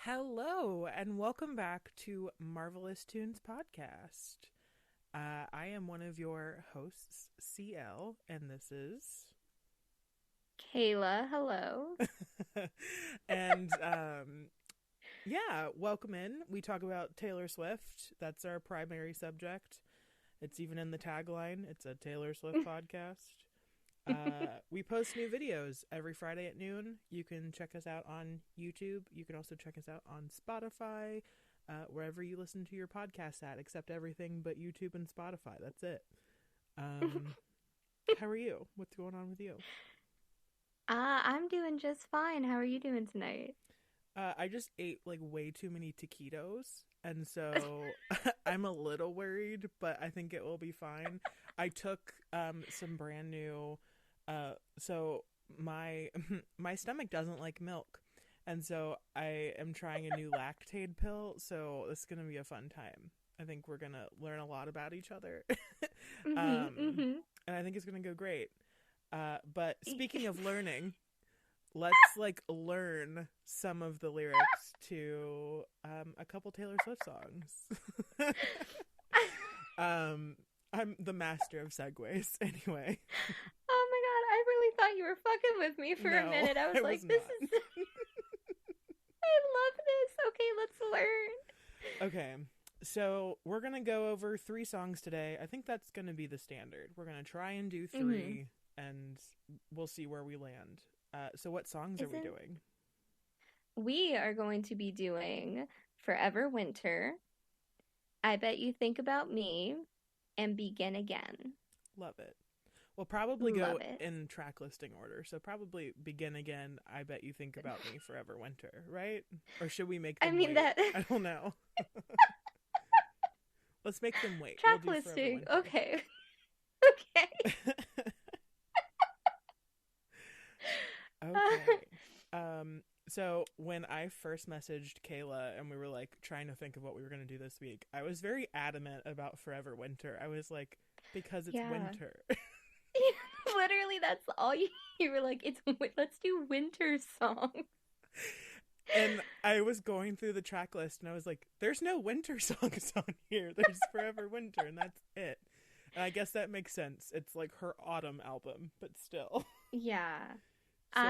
Hello, and welcome back to Marvelous Tunes Podcast. I am one of your hosts, CL, and this is... Kayla, hello. and, yeah, welcome in. We talk about Taylor Swift. That's our primary subject. It's even in the tagline. It's a Taylor Swift podcast. We post new videos every Friday at noon. You can check us out on YouTube. You can also check us out on Spotify, wherever you listen to your podcasts at, except everything but YouTube and Spotify. That's it. How are you? What's going on with you? I'm doing just fine. How are you doing tonight? I just ate like way too many taquitos, and so I'm a little worried, but I think it will be fine. I took some brand new so my my stomach doesn't like milk, and so I am trying a new lactate pill, so this is gonna be a fun time. I think we're gonna learn a lot about each other. Mm-hmm. And I think it's gonna go great. But speaking of learning, let's like learn some of the lyrics to a couple Taylor Swift songs. I'm the master of segues anyway. Oh my god, I really thought you were fucking with me for a minute. I was like, this is... I love this. Okay, let's learn. Okay, so we're going to go over 3 songs today. I think that's going to be the standard. We're going to try and do 3, and we'll see where we land. So what songs are we doing? We are going to be doing Forever Winter, I Bet You Think About Me, and Begin Again. Love it. We'll probably go in track listing order. So probably Begin Again, I Bet You Think About Me, Forever Winter, right? Or should we make them wait? I don't know. Let's make them wait. Track listing. Okay. Okay. Okay. So when I first messaged Kayla and we were like trying to think of what we were going to do this week, I was very adamant about Forever Winter. I was like, because it's winter. Literally, that's all you were like, let's do winter songs. And I was going through the track list and I was like, there's no winter songs on here. There's Forever Winter, and that's it. And I guess that makes sense. It's like her autumn album, but still. Yeah. So,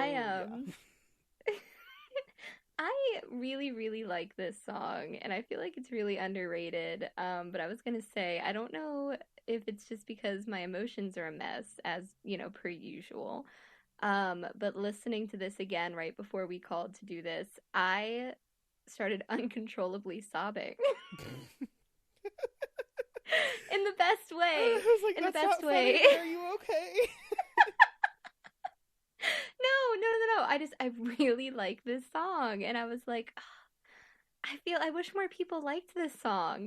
I really, really like this song, and I feel like it's really underrated. But I was gonna say, I don't know if it's just because my emotions are a mess, as per usual. But listening to this again right before we called to do this, I started uncontrollably sobbing. In the best way. I was like, in the best way. Funny. Are you okay? No. I really like this song, and I was like, oh, I wish more people liked this song,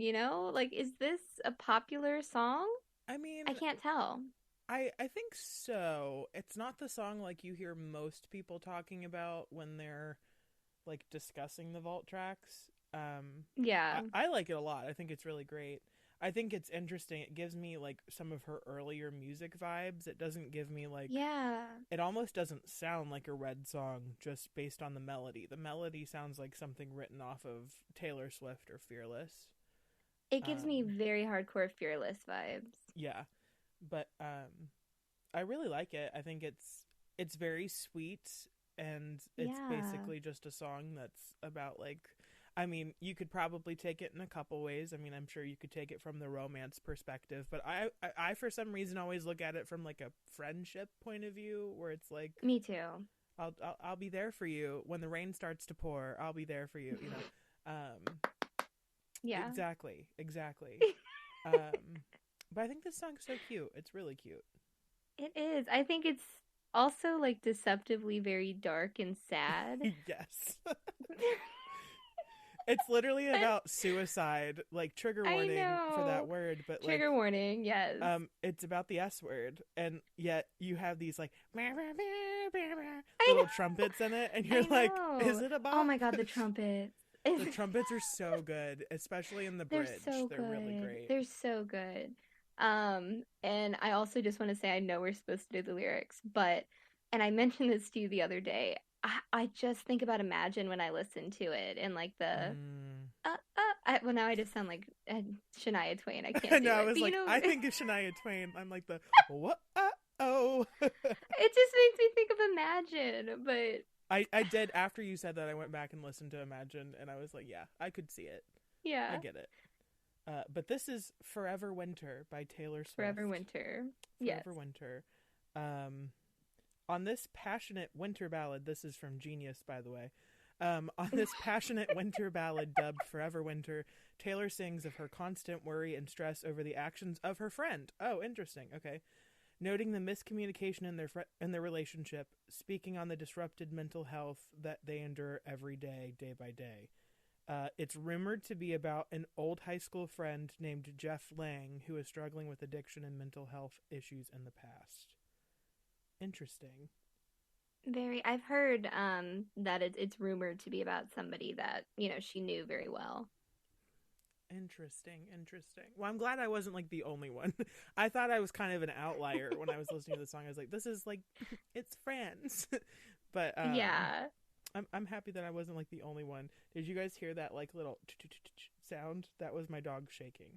Like, is this a popular song? I mean, I can't tell. I think so. It's not the song like you hear most people talking about when they're like discussing the vault tracks. Yeah. I like it a lot. I think it's really great. I think it's interesting. It gives me like some of her earlier music vibes. It doesn't give me like... Yeah. It almost doesn't sound like a Red song just based on the melody. The melody sounds like something written off of Taylor Swift or Fearless. It gives me very hardcore Fearless vibes. Yeah. But I really like it. I think it's very sweet, and it's basically just a song that's about like... I mean, you could probably take it in a couple ways. I mean, I'm sure you could take it from the romance perspective, but I for some reason always look at it from like a friendship point of view, where it's like, me too. I'll be there for you when the rain starts to pour. I'll be there for you. Yeah. Exactly. But I think this song's so cute. It's really cute. It is. I think it's also like deceptively very dark and sad. Yes. It's literally about suicide, like trigger warning for that word, but like trigger warning, yes. It's about the S word, and yet you have these like little trumpets in it, and you're like, is it a bop? Oh my god, the trumpets. The trumpets are so good, especially in the bridge. They're really great. They're so good. And I also just want to say, I know we're supposed to do the lyrics, but, and I mentioned this to you the other day, I just think about Imagine when I listen to it, and like the Mm. well, now I just sound like Shania Twain. I I can't know. do I it, was but like, I think of Shania Twain. I'm like the what? Oh. it just makes me think of Imagine. But I did after you said that. I went back and listened to Imagine, and I was like, yeah, I could see it. I yeah, get it. But this is Forever Winter by Taylor Forever Swift. Winter. Yes. Forever Winter. On this passionate winter ballad, this is from Genius, by the way. On this passionate winter ballad dubbed Forever Winter, Taylor sings of her constant worry and stress over the actions of her friend. Oh, interesting. Okay. Noting the miscommunication in their relationship, speaking on the disrupted mental health that they endure every day, day by day. It's rumored to be about an old high school friend named Jeff Lang who is struggling with addiction and mental health issues in the past. Interesting. Very. I've heard that it's rumored to be about somebody that, she knew very well. Interesting. Well, I'm glad I wasn't like the only one. I thought I was kind of an outlier when I was listening to the song. I was like, this is like, it's Friends. But Yeah. I'm happy that I wasn't like the only one. Did you guys hear that like little sound? That was my dog shaking.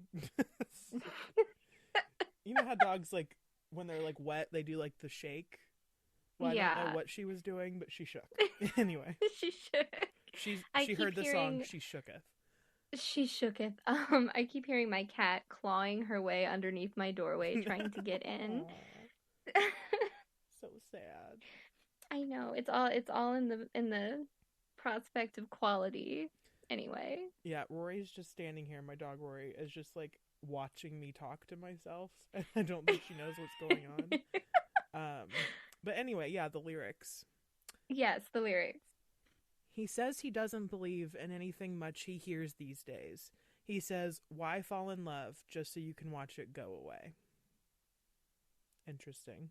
You know how dogs like when they're like wet, they do like the shake? Well, I don't know what she was doing, but she shook. Anyway. She shook. She heard the song, she shooketh. She shooketh. I keep hearing my cat clawing her way underneath my doorway trying to get in. So sad. I know. It's all in the prospect of quality. Anyway. Yeah, Rory's just standing here. My dog Rory is just like watching me talk to myself. And I don't think she knows what's going on. But anyway, yeah, the lyrics. Yes, the lyrics. He says he doesn't believe in anything much he hears these days. He says, why fall in love just so you can watch it go away? Interesting.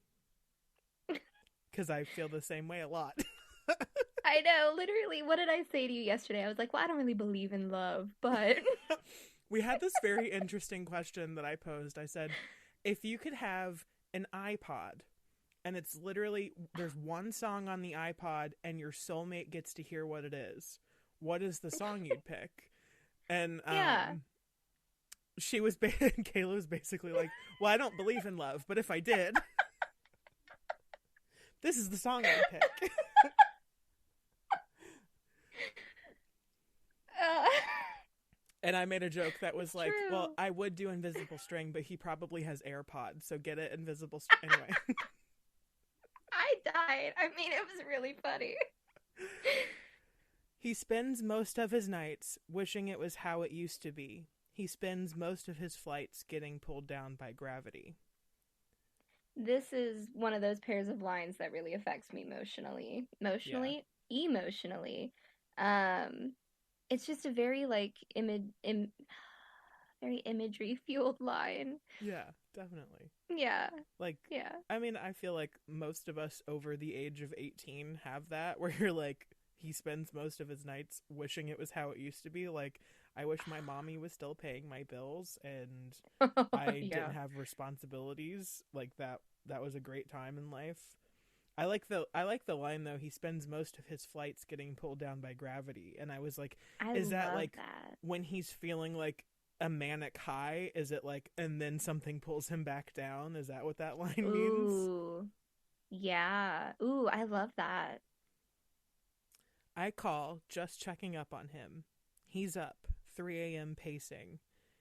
Because I feel the same way a lot. I know, literally. What did I say to you yesterday? I was like, well, I don't really believe in love, but... We had this very interesting question that I posed. I said, if you could have an iPod, and it's literally, there's one song on the iPod, and your soulmate gets to hear what it is, what is the song you'd pick? And yeah. Kayla was basically like, well, I don't believe in love, but if I did... This is the song I'd pick. And I made a joke that was like, true. well, I would do Invisible String, but he probably has AirPods, so get it, Invisible String. Anyway. I died. I mean, it was really funny. He spends most of his nights wishing it was how it used to be. He spends most of his flights getting pulled down by gravity. This is one of those pairs of lines that really affects me emotionally. Emotionally? Yeah. Emotionally. It's just a very, like, very imagery-fueled line. Yeah, definitely. Yeah. Like, yeah. I mean, I feel like most of us over the age of 18 have that, where you're like, he spends most of his nights wishing it was how it used to be. Like, I wish my mommy was still paying my bills and I didn't have responsibilities. Like that was a great time in life. I like the line though, he spends most of his flights getting pulled down by gravity. And I was like, is that like when he's feeling like a manic high? Is it like, and then something pulls him back down? Is that what that line means? Ooh. Yeah. Ooh, I love that. I call just checking up on him. He's up, 3 a.m. pacing.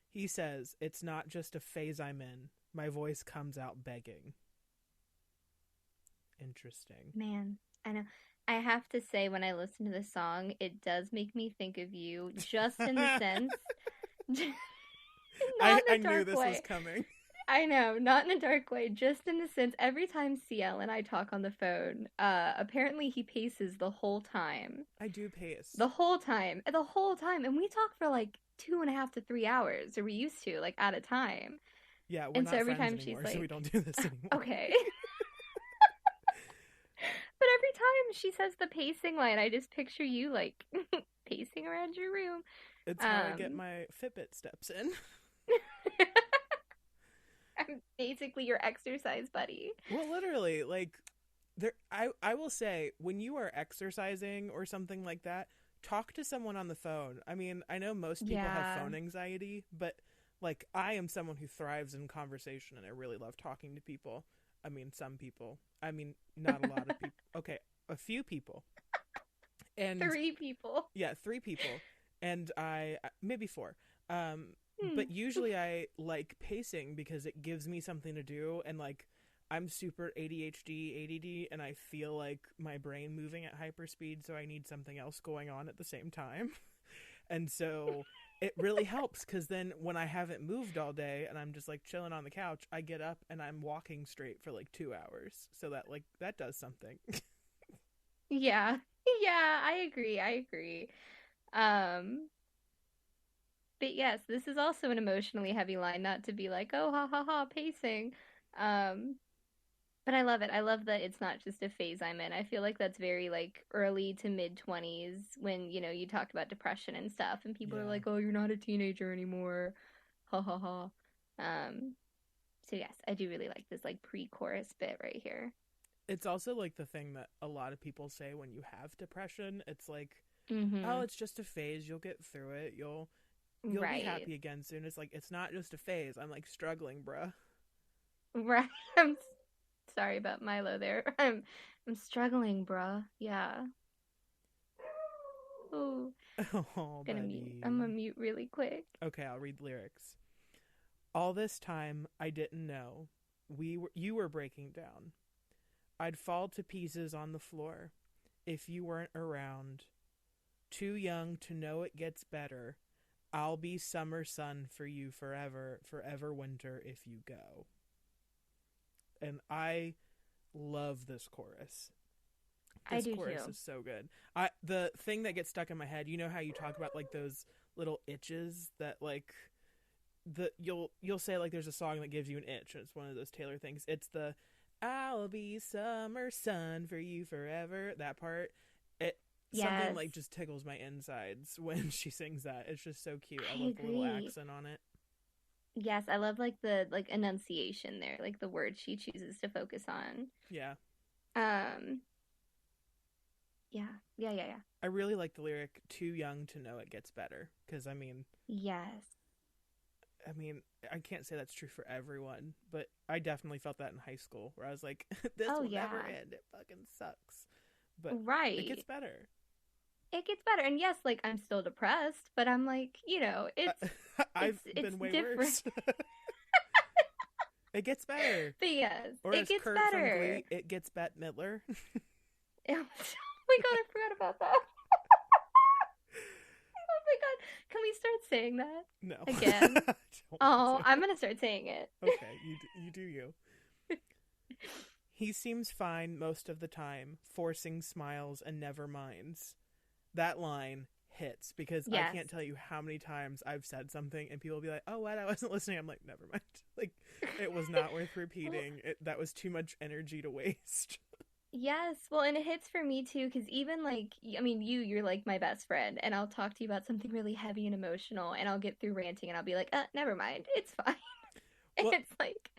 He says, it's not just a phase I'm in. My voice comes out begging. Interesting. Man, I know. I have to say, when I listen to this song, it does make me think of you, just in the sense... I knew this was coming. I know, not in a dark way, just in the sense, every time CL and I talk on the phone, apparently he paces the whole time. I do pace. The whole time, and we talk for like 2.5 to 3 hours, or we used to, like, at a time. Yeah, we're not friends anymore, so we don't do this anymore. Okay. But every time she says the pacing line, I just picture you, like, pacing around your room. It's how I get my Fitbit steps in. I'm basically your exercise buddy. Well, literally, like, I will say, when you are exercising or something like that, talk to someone on the phone. I mean, I know most people have Yeah. phone anxiety, but like I am someone who thrives in conversation and I really love talking to people. I mean, some people. I mean, not a lot of people. Okay, a few people. And Three people. yeah, three people. And I maybe four. Hmm. But usually I like pacing because it gives me something to do, and like I'm super ADHD, ADD, and I feel like my brain moving at hyperspeed, so I need something else going on at the same time. And so it really helps because then when I haven't moved all day and I'm just like chilling on the couch, I get up and I'm walking straight for like 2 hours. So that like that does something. Yeah. Yeah, I agree. I agree. Um, but yes, this is also an emotionally heavy line, not to be like, oh, ha ha ha, pacing. Um, but I love it. I love that it's not just a phase I'm in. I feel like that's very like early to mid 20s when, you talked about depression and stuff, and people are Yeah. like, oh, you're not a teenager anymore. Ha ha ha. Um, so yes, I do really like this like pre-chorus bit right here. It's also like the thing that a lot of people say when you have depression. It's like, oh, Mm-hmm. it's just a phase. You'll get through it. You'll be Right. happy again soon. It's like it's not just a phase. I'm like struggling, bruh. Right. I'm sorry about Milo there. I'm struggling, bruh. Yeah. Oh, Oh, gonna mute. I'm buddy. gonna mute really quick. Okay, I'll read the lyrics. All this time I didn't know you were breaking down. I'd fall to pieces on the floor if you weren't around. Too young to know it gets better. I'll be summer sun for you forever, forever winter if you go. And I love this chorus. I This do chorus too. is so good. I the thing that gets stuck in my head, you know how you talk about like those little itches that like you'll say like there's a song that gives you an itch. It's one of those Taylor things. It's the I'll be summer sun for you forever. That part. It something Yes, like just tickles my insides when she sings that. It's just so cute. I I love the little agree. accent on it. Yes, I love like the like enunciation there, like the words she chooses to focus on. Yeah. Um, yeah, yeah, yeah, yeah. I really like the lyric "too young to know it gets better" because Yes. I mean, I can't say that's true for everyone, but I definitely felt that in high school where I was like, this Oh will never yeah. end. It fucking sucks. But it gets Right. better. It gets better. And yes, like I'm still depressed, but I'm like, I've it's been way different. worse. It gets better. But yes, Or it as gets Kurt from better. Glee, it gets Bette Midler. Oh my god, I forgot about that. Oh my god. Can we start saying that No. again? I don't want Oh, to. I'm gonna start saying it. Okay, you do you. He seems fine most of the time, forcing smiles and never minds. That line hits because I Yes. can't tell you how many times I've said something and people will be like, "Oh, what? I wasn't listening." I'm like, "Never mind." Like it was not worth Well, repeating. That was too much energy to waste. yes. Well, and it hits for me too, because even like, I mean, you're like my best friend, and I'll talk to you about something really heavy and emotional, and I'll get through ranting, and I'll be like, never mind, it's fine. Well, It's like,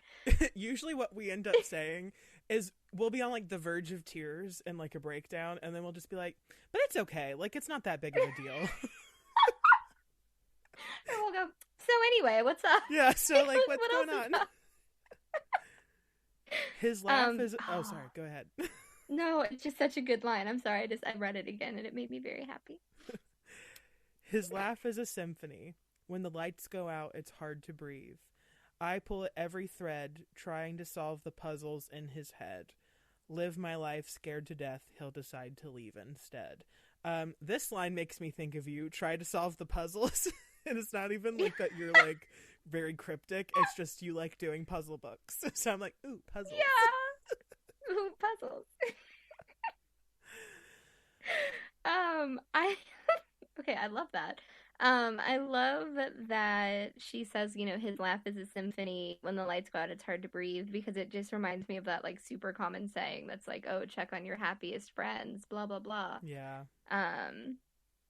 usually what we end up saying is we'll be on like the verge of tears and like a breakdown and then we'll just be like, "But it's okay. Like it's not that big of a deal." and we'll go, so anyway, what's up? Yeah, so like what's What going else is on? up? His laugh is oh, Oh, sorry, go ahead. no, it's just such a good line. I'm sorry, I read it again, and it made me very happy. His laugh is a symphony. When the lights go out, it's hard to breathe. I pull at every thread, trying to solve the puzzles in his head. Live my life scared to death, he'll decide to leave instead. This line makes me think of you. Try to solve the puzzles. And it's not even like that you're like very cryptic. It's just you like doing puzzle books. So I'm like, ooh, puzzles. Yeah, ooh, puzzles. I okay, I love that. I love that she says, his laugh is a symphony. When the lights go out, it's hard to breathe because it just reminds me of that like super common saying that's like, oh, check on your happiest friends, blah blah blah. Yeah. Um,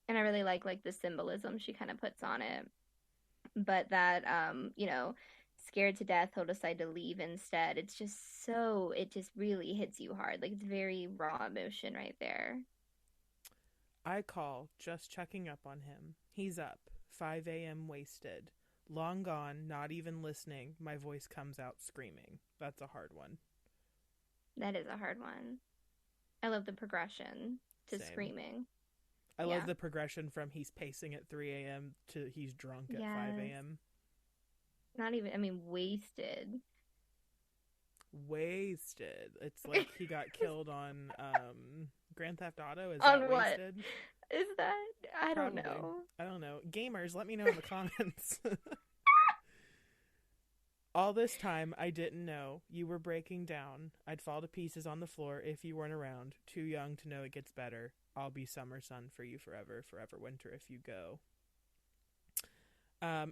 and I really like the symbolism she kind of puts on it. But that scared to death, he'll decide to leave instead. It's just so, it just really hits you hard. Like, it's very raw emotion right there. I call, just checking up on him. He's up, 5 a.m. wasted. Long gone, not even listening. My voice comes out screaming. That's a hard one. That is a hard one. I love the progression to Same. screaming. I Yeah. love the progression from he's pacing at 3 a.m. to he's drunk at 5 Yes. a.m. Not even, I mean, wasted. Wasted. It's like he got killed on Grand Theft Auto. Is On that what? wasted? Is that? I don't Probably. know. I don't know. Gamers, let me know in the comments. All this time, I didn't know you were breaking down. I'd fall to pieces on the floor if you weren't around. Too young to know it gets better. I'll be summer sun for you forever, forever winter if you go.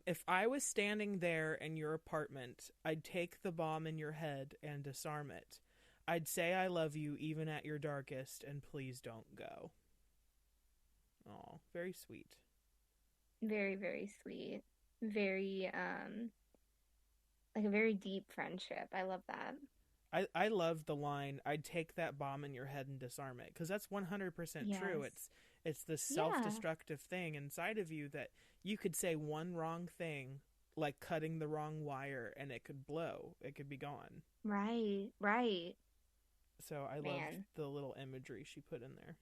If I was standing there in your apartment, I'd take the bomb in your head and disarm it. I'd say I love you even at your darkest, and please don't go. Oh, very sweet. Very, very sweet. Very, like a very deep friendship. I love that. I love the line, I'd take that bomb in your head and disarm it, because that's 100% true. Yes. It's this Yeah. self-destructive thing inside of you that you could say one wrong thing, like cutting the wrong wire, and it could blow. It could be gone. Right, right. So I love Man. the little imagery she put in there.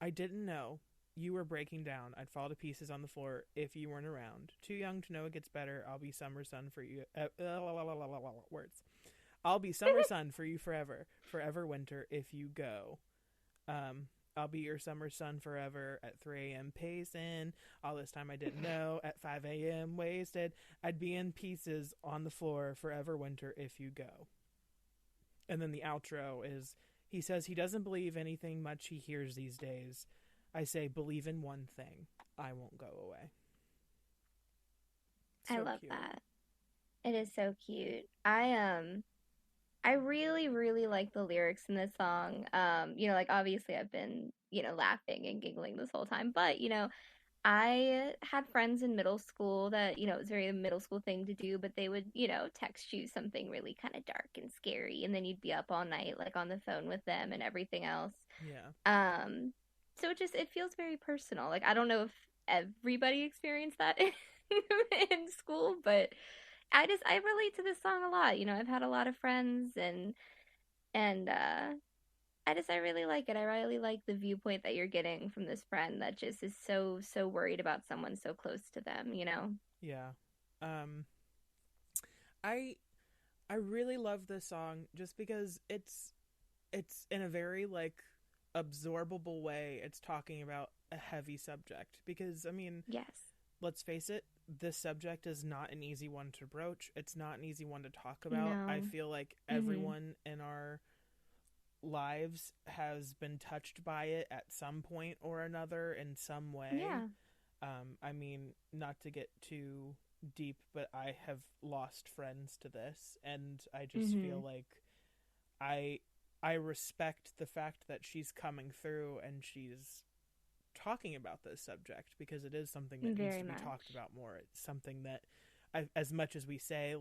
I didn't know you were breaking down. I'd fall to pieces on the floor if you weren't around. Too young to know it gets better. I'll be summer sun for you. Words. I'll be summer sun for you forever, forever winter if you go. I'll be your summer sun forever at 3 a.m. pacing. All this time I didn't know at 5 a.m. wasted. I'd be in pieces on the floor forever winter if you go. And then the outro is, he says he doesn't believe anything much he hears these days. I say, believe in one thing. I won't go away. I love that. It is so cute. I really, really like the lyrics in this song. Like obviously I've been, laughing and giggling this whole time, but I had friends in middle school that, it was very a middle school thing to do, but they would, text you something really kind of dark and scary, and then you'd be up all night, like on the phone with them and everything else. Yeah. So it feels very personal. Like, I don't know if everybody experienced that in school, but I relate to this song a lot. I've had a lot of friends, and I really like it. I really like the viewpoint that you're getting from this friend that just is so, so worried about someone so close to them. Yeah. I really love this song just because it's in a very like absorbable way. It's talking about a heavy subject because Yes. let's face it, this subject is not an easy one to broach. It's not an easy one to talk about. No. I feel like everyone in our lives has been touched by it at some point or another in some way. Yeah. Not to get too deep, but I have lost friends to this, and I just feel like I respect the fact that she's coming through and she's talking about this subject because it is something that needs to be talked about more. It's something that, as much as we say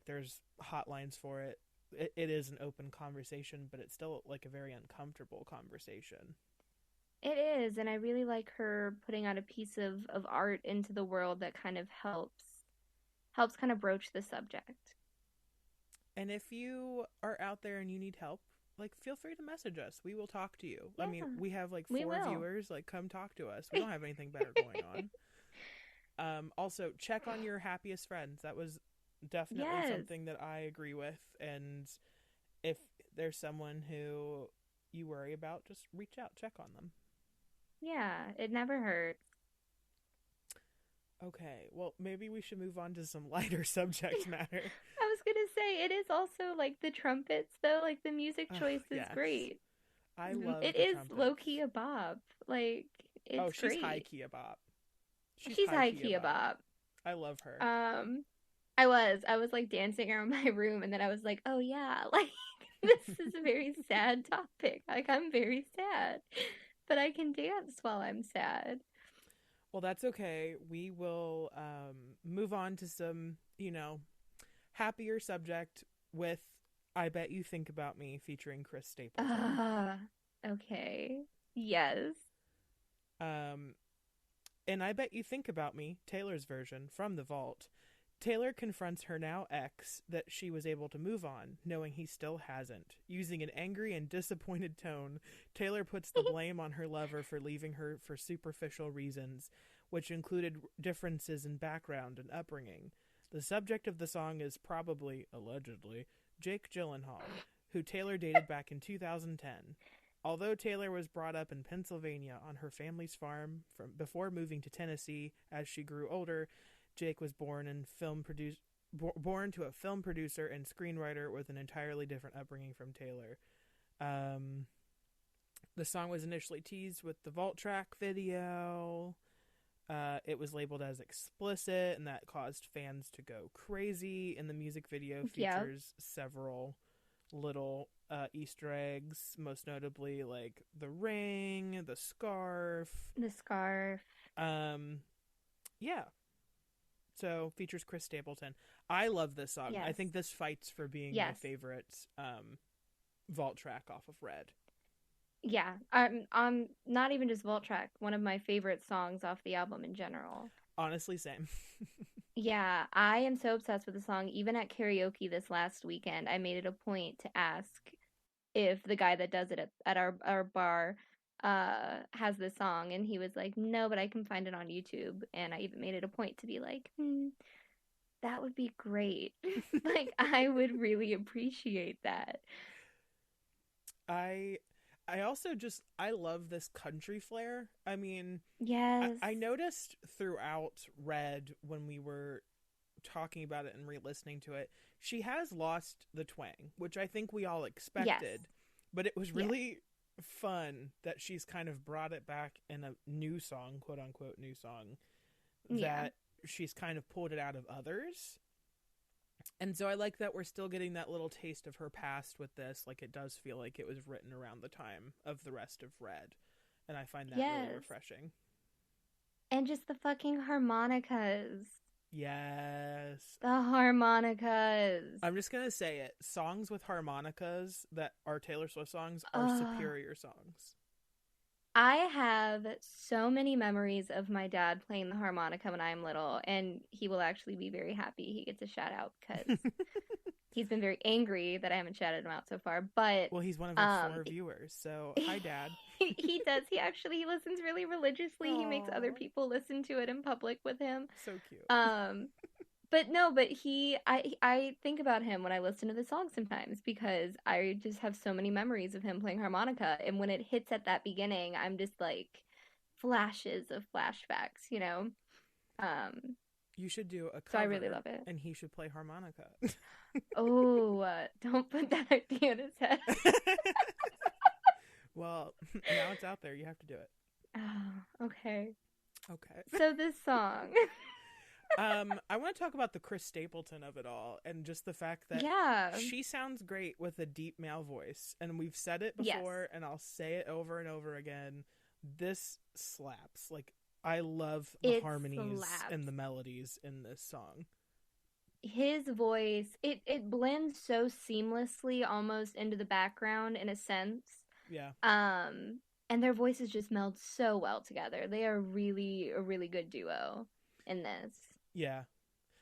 there's hotlines for it, it is an open conversation, but it's still like a very uncomfortable conversation. It is, and I really like her putting out a piece of art into the world that kind of helps kind of broach the subject. And if you are out there and you need help, like, feel free to message us. We will talk to you. Yeah, we have like 4 viewers. Like, come talk to us. We don't have anything better going on. Also, check on your happiest friends. That was definitely something that I agree with. And if there's someone who you worry about, just reach out, check on them. Yeah, it never hurts. Okay, well, maybe we should move on to some lighter subject matter. I was gonna say, it is also like the trumpets, though. Like, the music choice is great. I love it. The is trumpets. low-key a bop. Like, it's she's great. high-key a bop. She's high-key a bop. I love her. I was like dancing around my room, and then I was like, oh yeah, like, this is a very sad topic. Like, I'm very sad, but I can dance while I'm sad. Well, that's okay. We will move on to some, happier subject with I Bet You Think About Me featuring Chris Stapleton. Ah, okay. Yes. Um, and I Bet You Think About Me, Taylor's version from The Vault. Taylor confronts her now ex that she was able to move on, knowing he still hasn't. Using an angry and disappointed tone, Taylor puts the blame on her lover for leaving her for superficial reasons, which included differences in background and upbringing. The subject of the song is probably, allegedly, Jake Gyllenhaal, who Taylor dated back in 2010. Although Taylor was brought up in Pennsylvania on her family's farm before moving to Tennessee as she grew older, Jake was born to a film producer and screenwriter with an entirely different upbringing from Taylor. The song was initially teased with the Vault track video. It was labeled as explicit, and that caused fans to go crazy. And the music video features several little Easter eggs, most notably like the ring, the scarf. Yeah. So features Chris Stapleton. I love this song. Yes. I think this fights for being my favorite Vault track off of Red. Yeah, not even just Vault track. One of my favorite songs off the album in general. Honestly, same. Yeah, I am so obsessed with the song. Even at karaoke this last weekend, I made it a point to ask if the guy that does it at our bar has this song, and he was like, no, but I can find it on YouTube. And I even made it a point to be like, that would be great. Like, I would really appreciate that. I also just, I love this country flair. I mean, yes, I noticed throughout Red, when we were talking about it and re-listening to it, she has lost the twang, which I think we all expected. But it was really fun that she's kind of brought it back in a new song, quote unquote new song, that she's kind of pulled it out of others. And so I like that we're still getting that little taste of her past with this. Like, it does feel like it was written around the time of the rest of Red. And I find that really refreshing. And just the fucking harmonicas. Yes. The harmonicas. I'm just going to say it. Songs with harmonicas that are Taylor Swift songs are superior songs. I have so many memories of my dad playing the harmonica when I'm little, and he will actually be very happy he gets a shout out because he's been very angry that I haven't shouted him out so far. But well, he's one of our 4 viewers, so hi, Dad. He does. He listens really religiously. Aww. He makes other people listen to it in public with him. So cute. But I think about him when I listen to the song sometimes because I just have so many memories of him playing harmonica. And when it hits at that beginning, I'm just like flashes of flashbacks, you know? You should do a cover. So I really love it. And he should play harmonica. Oh, don't put that idea in his head. Well, now it's out there. You have to do it. Oh, okay. Okay. So this song... I want to talk about the Chris Stapleton of it all, and just the fact that she sounds great with a deep male voice, and we've said it before, and I'll say it over and over again. This slaps. Like, I love the harmonies and the melodies in this song. His voice, it blends so seamlessly almost into the background in a sense. Yeah. And their voices just meld so well together. They are really a really good duo in this. Yeah.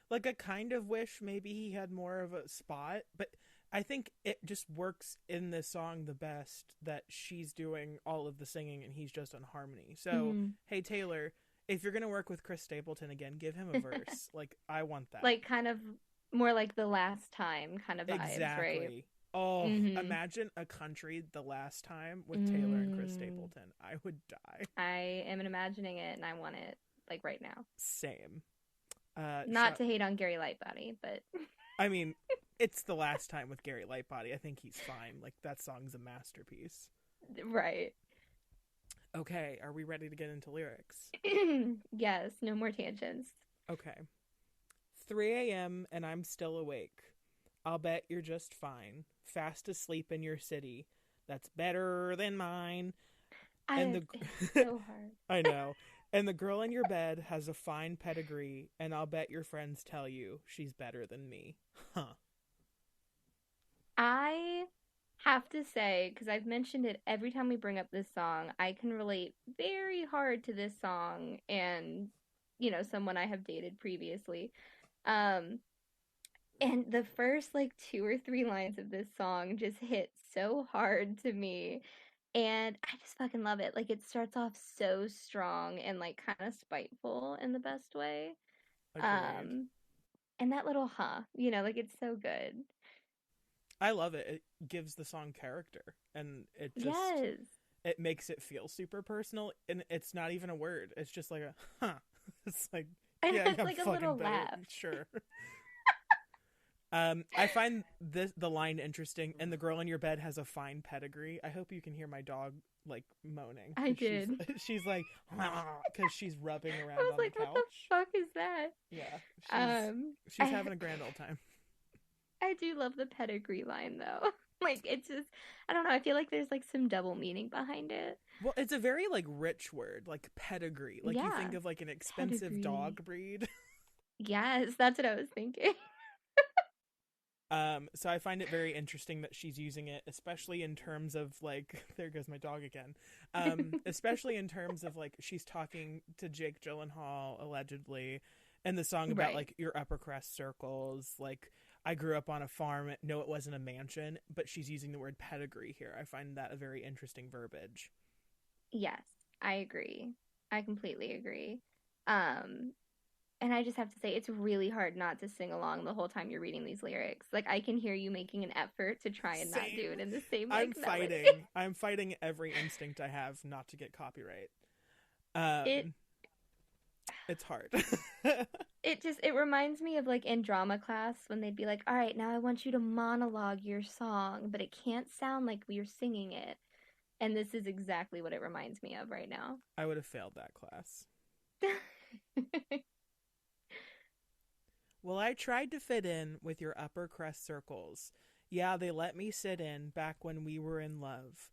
Like, I kind of wish maybe he had more of a spot, but I think it just works in this song the best that she's doing all of the singing and he's just on harmony. So, hey, Taylor, if you're going to work with Chris Stapleton again, give him a verse. Like, I want that. Like, kind of more like The Last Time kind of vibes, exactly. Right? Oh, imagine a country The Last Time with Taylor and Chris Stapleton. I would die. I am imagining it and I want it, like, right now. Same. Not to hate on Gary Lightbody, but I mean, it's The Last Time with Gary Lightbody. I think he's fine. Like, that song's a masterpiece. Right. Okay, are we ready to get into lyrics? Yes, no more tangents. Okay. 3 a.m. and I'm still awake. I'll bet you're just fine. Fast asleep in your city. That's better than mine. So hard. I know. And the girl in your bed has a fine pedigree, and I'll bet your friends tell you she's better than me. Huh. I have to say, because I've mentioned it every time we bring up this song, I can relate very hard to this song and, someone I have dated previously. Um, and the first like two or three lines of this song just hit so hard to me. And I just fucking love it. Like it starts off so strong and like kind of spiteful in the best way. Agreed. Um, and that little like it's so good. I love it. It gives the song character, and Yes. it makes it feel super personal, and it's not even a word. It's just like a huh. It's like, And yeah, it's I'm like a fucking little better. laugh. Sure. I find the line interesting, and the girl in your bed has a fine pedigree. I hope you can hear my dog like moaning. I did. She's like because she's rubbing I around was on like, the what the couch. fuck is that? Yeah, she's I having a grand old time. I do love the pedigree line though. Like it's just I don't know, I feel like there's like some double meaning behind it. Well, it's a very like rich word, like pedigree. Like you Yeah. think of like an expensive Pedigree. dog breed. Yes, that's what I was thinking. So I find it very interesting that she's using it, especially in terms of like, there goes my dog again. Especially in terms of like, she's talking to Jake Gyllenhaal allegedly, in the song about Right. like your upper crust circles. Like, I grew up on a farm. No, it wasn't a mansion, but she's using the word pedigree here. I find that a very interesting verbiage. Yes, I agree. I completely agree. Um, and I just have to say, it's really hard not to sing along the whole time you're reading these lyrics. Like, I can hear you making an effort to try and not do Same. it in the same, I'm like, melody. fighting. I'm fighting every instinct I have not to get copyright. It, It's hard. it reminds me of, like, in drama class when they'd be like, all right, now I want you to monologue your song, but it can't sound like we're singing it. And this is exactly what it reminds me of right now. I would have failed that class. Well, I tried to fit in with your upper crust circles. Yeah, they let me sit in back when we were in love.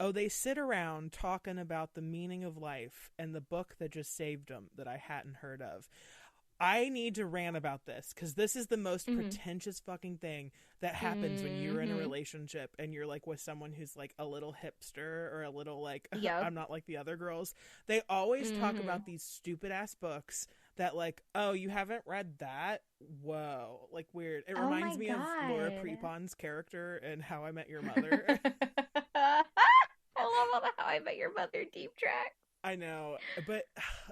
Oh, they sit around talking about the meaning of life and the book that just saved them that I hadn't heard of. I need to rant about this because this is the most Mhm. pretentious fucking thing that happens when you're in a Mhm. relationship and you're like with someone who's like a little hipster or a little like, Yep. I'm not like the other girls. They always talk Mhm. about these stupid ass books that like, oh, you haven't read that? Whoa. Like weird. It Oh my reminds me of Laura God. Prepon's character in How I Met Your Mother. I love all the How I Met Your Mother deep tracks. I know, but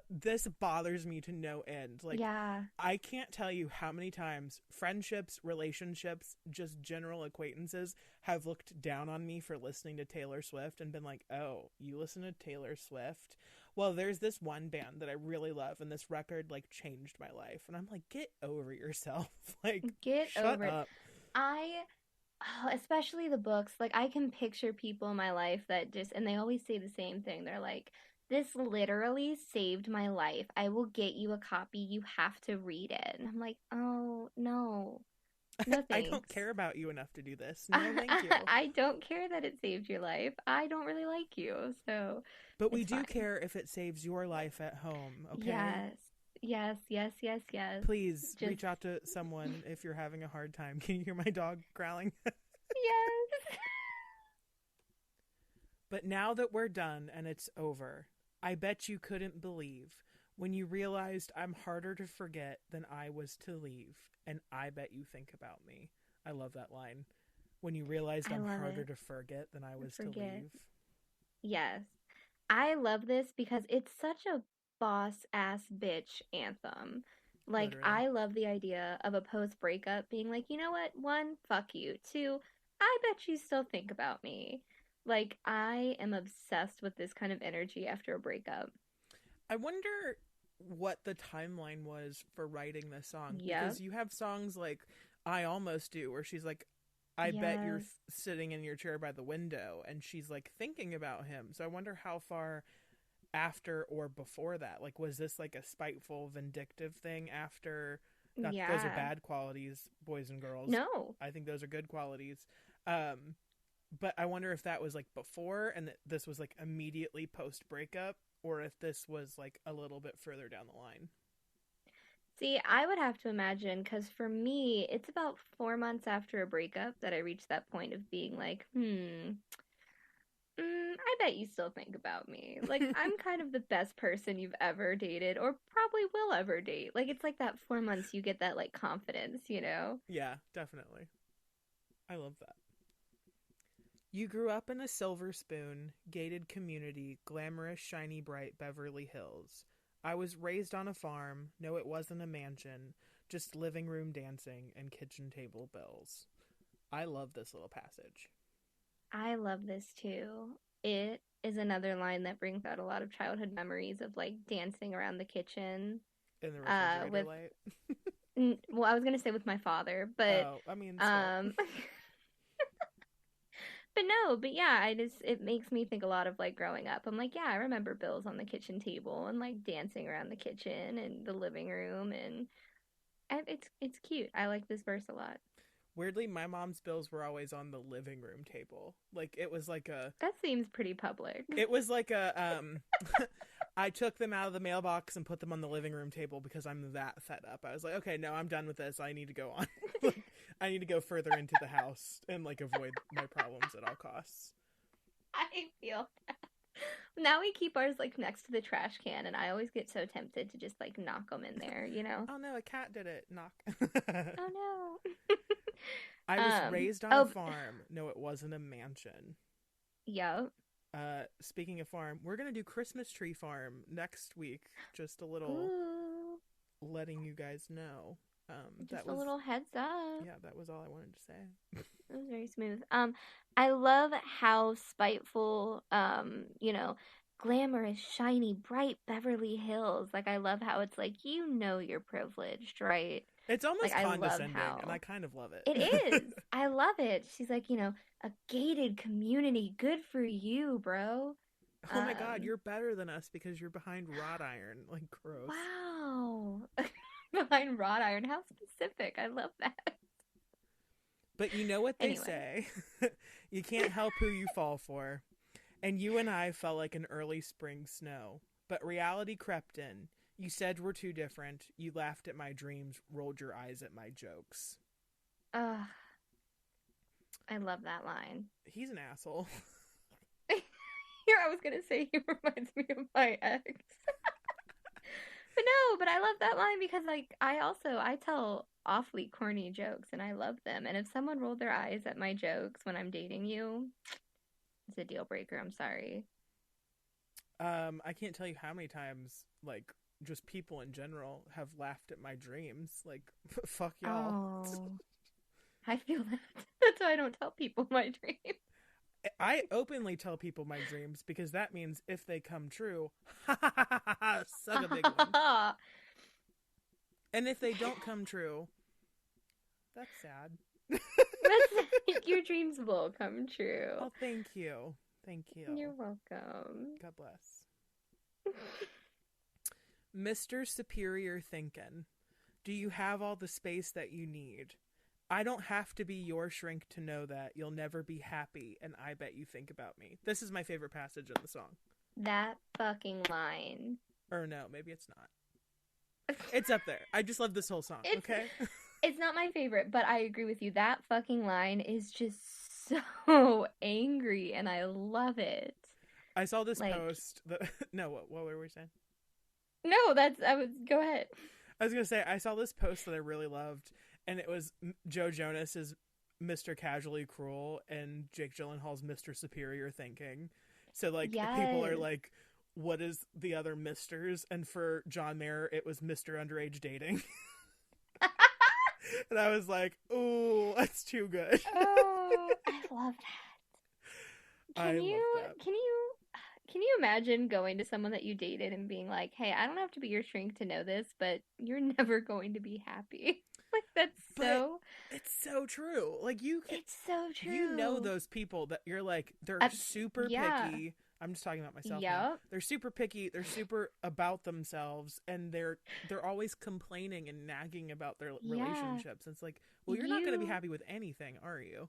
this bothers me to no end. Like, Yeah. I can't tell you how many times friendships, relationships, just general acquaintances have looked down on me for listening to Taylor Swift and been like, oh, you listen to Taylor Swift? Well, there's this one band that I really love, and this record, like, changed my life. And I'm like, get over yourself. Like, Get shut over it. up. Especially the books, like I can picture people in my life that just, and they always say the same thing. They're like, this literally saved my life. I will get you a copy. You have to read it. And I'm like, oh, no, no I don't thanks. care about you enough to do this. No, thank you. I don't care that it saved your life. I don't really like you. So But we it's do fine. care if it saves your life at home, okay? Yes. Yes, yes, yes, yes. Please Just reach out to someone if you're having a hard time. Can you hear my dog growling? yes. But now that we're done and it's over, I bet you couldn't believe when you realized I'm harder to forget than I was to leave. And I bet you think about me. I love that line. When you realized I I'm love harder it. to forget than I was to Forget. leave. Yes. I love this because it's such a boss ass bitch anthem. Like, Literally. I love the idea of a post breakup being like, you know what? One, fuck you. Two, I bet you still think about me. Like, I am obsessed with this kind of energy after a breakup. I wonder what the timeline was for writing this song Yep. because you have songs like I Almost Do where she's like, I bet you're Yes. sitting in your chair by the window and she's like thinking about him. So I wonder how far after or before that. Like, was this like a spiteful, vindictive thing after? Not those are Yeah. bad qualities, boys and girls. No. I think those are good qualities. Um, but I wonder if that was like before and this was like immediately post breakup, or if this was like a little bit further down the line. See, I would have to imagine, because for me, it's about 4 months after a breakup that I reached that point of being like, I bet you still think about me. Like, I'm kind of the best person you've ever dated or probably will ever date. Like, it's like that 4 months you get that, like, confidence, you know? Yeah, definitely. I love that. You grew up in a Silver Spoon, gated community, glamorous, shiny, bright Beverly Hills. I was raised on a farm. No, it wasn't a mansion. Just living room dancing and kitchen table bills. I love this little passage. I love this too. It is another line that brings out a lot of childhood memories of like dancing around the kitchen. In the refrigerator With light. well, I was gonna say with my father, but I mean, still. but no, but yeah, it makes me think a lot of like growing up. I'm like, yeah, I remember bills on the kitchen table and like dancing around the kitchen and the living room, and it's cute. I like this verse a lot. Weirdly, my mom's bills were always on the living room table. Like, it was like a... That seems pretty public. It was like a, I took them out of the mailbox and put them on the living room table because I'm that fed up. I was like, okay, no, I'm done with this. I need to go on. Like, I need to go further into the house and, like, avoid my problems at all costs. I feel that. Now we keep ours, like, next to the trash can, and I always get so tempted to just, like, knock them in there, you know? Oh, no, a cat did it. Knock. Oh, no. I was raised on a farm. No, it wasn't a mansion. Yep. Speaking of farm, we're going to do Christmas Tree Farm next week. Just a little letting you guys know. Just a little heads up. Yeah, that was all I wanted to say. It was very smooth. I love how spiteful, you know, glamorous, shiny, bright Beverly Hills. Like, I love how it's like, you know, you're privileged, right? It's almost like, condescending, and I kind of love it. It is. I love it. She's like, you know, a gated community. Good for you, bro. Oh my God, you're better than us because you're behind wrought iron. Like, gross. Wow. Behind wrought iron. How specific. I love that. But you know what they say. You can't help who you fall for. And you and I felt like an early spring snow. But reality crept in. You said we're too different. You laughed at my dreams, rolled your eyes at my jokes. I love that line. He's an asshole. Here, I was going to say he reminds me of my ex. But no, but I love that line because, like, I tell awfully corny jokes and I love them. And if someone rolled their eyes at my jokes when I'm dating you, it's a deal breaker. I'm sorry. I can't tell you how many times, like, just people in general have laughed at my dreams. Like, fuck y'all. Oh, I feel that. That's why I don't tell people my dreams. I openly tell people my dreams because that means if they come true, suck a big one. And if they don't come true, that's sad. Your dreams will come true. Oh, thank you. Thank you. You're welcome. God bless. Mr. Superior Thinkin', do you have all the space that you need? I don't have to be your shrink to know that you'll never be happy, and I bet you think about me. This is my favorite passage in the song. That fucking line. Or no, maybe it's not. It's up there. I just love this whole song, okay? It's not my favorite, but I agree with you. That fucking line is just so angry, and I love it. I saw this post. No, what were we saying? No, go ahead. I was going to say, I saw this post that I really loved, and it was Joe Jonas is Mr. Casually Cruel, and Jake Gyllenhaal's Mr. Superior Thinking. So, like, people are like, what is the other misters? And for John Mayer, it was Mr. Underage Dating. And I was like, ooh, that's too good. Oh, I love that. Love that. Can you imagine going to someone that you dated and being like, hey, I don't have to be your shrink to know this, but you're never going to be happy. Like, it's so true. Like, it's so true. You know those people that you're like, they're super picky. I'm just talking about myself now. Yep. They're super picky. They're super about themselves, and they're always complaining and nagging about their Yeah. relationships. It's like, well, you're not going to be You, happy with anything, are you?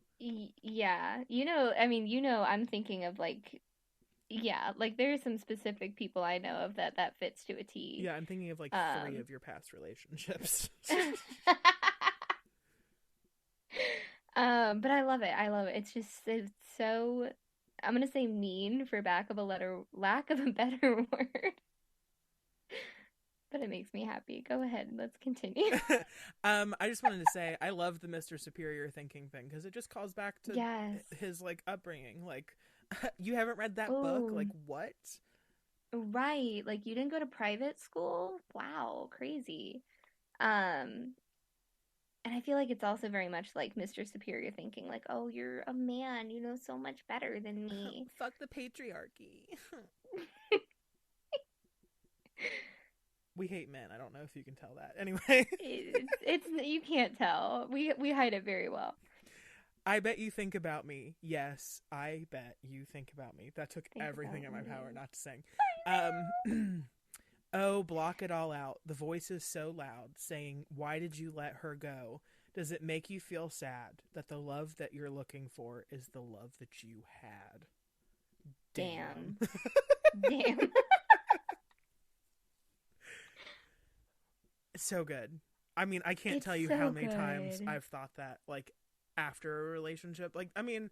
yeah. I'm thinking of like, yeah, like there's some specific people I know of that fits to a T. Yeah, I'm thinking of like 3 Um, of your past relationships. but I love it. I love it. It's so, I'm gonna say mean for lack of a better word, but it makes me happy. Go ahead, let's continue. I just wanted to say I love the Mr. Superior thinking thing because it just calls back to Yes. his like upbringing. Like, you haven't read that book? Oh, Like, what? right. Like you didn't go to private school? Wow, crazy. Um, and I feel like it's also very much like Mr. Superior thinking, like, oh, you're a man, you know so much better than me. Fuck the patriarchy. We hate men. I don't know if you can tell that. Anyway, It's you can't tell. We hide it very well. I bet you think about me. Yes, I bet you think about me. That took Think everything in about my power me. not to sing. Oh, block it all out. The voice is so loud, saying, "Why did you let her go? Does it make you feel sad that the love that you're looking for is the love that you had?" Damn. Damn. Damn. So good. I mean, I can't It's tell you how so many times good. I've thought that, like, after a relationship. Like, I mean,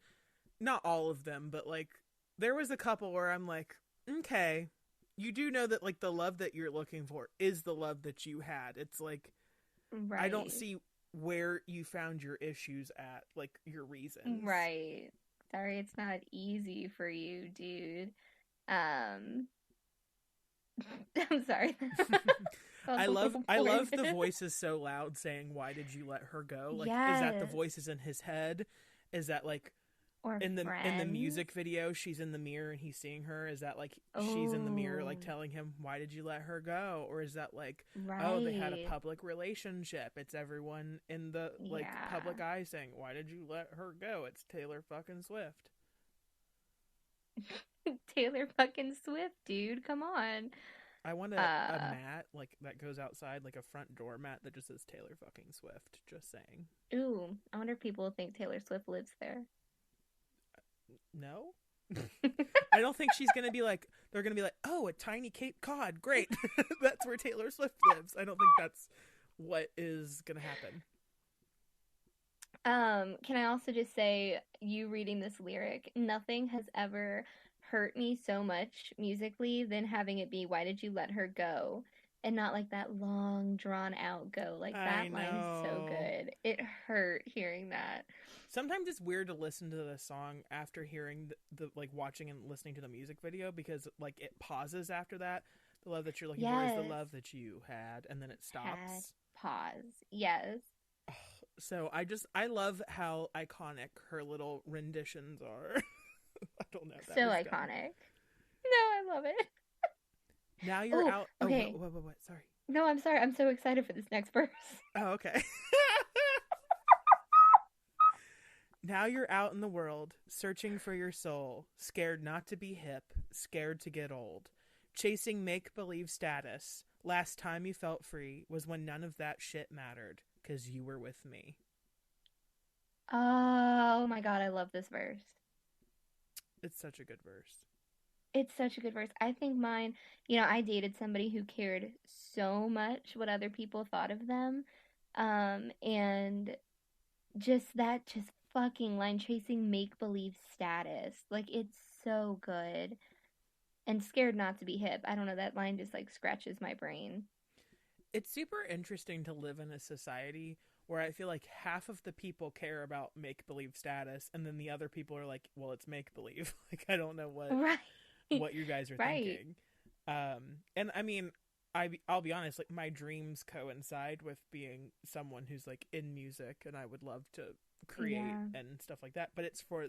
not all of them, but, like, there was a couple where I'm like, okay, you do know that, like, the love that you're looking for is the love that you had. It's like, I don't Right. see where you found your issues at, like, your reasons. Right. Sorry, it's not easy for you, dude. Um, I'm sorry. Felt I a love little I love the pointed. voices so loud saying, "Why did you let her go?" Like, is that the Yes. voices in his head? Is that like Or in the friends. music video she's in the mirror and he's seeing her? Is that like she's in the mirror like Oh, telling him, "Why did you let her go?" Or is that like, oh, they had a right. public relationship? It's everyone in the like Yeah. public eye saying, "Why did you let her go?" It's Taylor fucking Swift. Taylor fucking Swift, dude. Come on. I want a Uh, mat like that goes outside, like a front door mat that just says Taylor fucking Swift. Just saying. ooh, I wonder if people think Taylor Swift lives there. No. I don't think she's gonna be like, they're gonna be like, oh, a tiny Cape Cod, great. That's where Taylor Swift lives. I don't think that's what is gonna happen. Can I also just say, you reading this lyric, nothing has ever hurt me so much musically than having it be, why did you let her go? And not like that long, drawn out go. Like I that line's so know. good. It hurt hearing that. Sometimes it's weird to listen to the song after hearing the like watching and listening to the music video because like it pauses after that. The love that you're looking for is the Yes. love that you had, and then it Had stops. pause. Yes. So I love how iconic her little renditions are. I don't know. That So was dumb. iconic. No, I love it. Now you're Oh, out. Oh, okay. what? Sorry. No, I'm sorry. I'm so excited for this next verse. Oh, okay. Now you're out in the world, searching for your soul, scared not to be hip, scared to get old, chasing make-believe status. Last time you felt free was when none of that shit mattered, 'cause you were with me. Oh my God, I love this verse. It's such a good verse. It's such a good verse. I think mine, I dated somebody who cared so much what other people thought of them. And just fucking line chasing make believe status. Like it's so good. And scared not to be hip. I don't know, that line just like scratches my brain. It's super interesting to live in a society where I feel like half of the people care about make-believe status and then the other people are like, well, it's make-believe. Like, I don't know Right. what you guys are Right. thinking. And I mean, I'll be honest, like my dreams coincide with being someone who's like in music, and I would love to create Yeah. and stuff like that. But it's for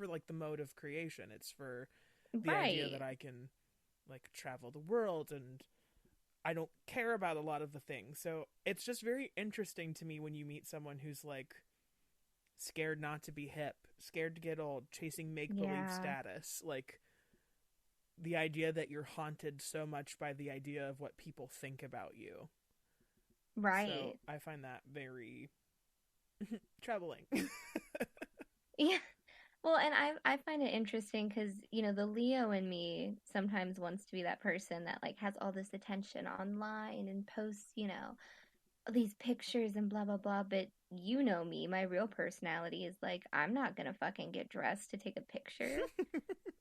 like the mode of creation. It's for the idea Right. that I can like travel the world, and I don't care about a lot of the things. So it's just very interesting to me when you meet someone who's like scared not to be hip, scared to get old, chasing make believe Yeah. status, like the idea that you're haunted so much by the idea of what people think about you. Right. So I find that very troubling. Yeah. Well, and I find it interesting because, you know, the Leo in me sometimes wants to be that person that like has all this attention online and posts, you know, these pictures and blah blah blah, but you know me, my real personality is like I'm not gonna fucking get dressed to take a picture.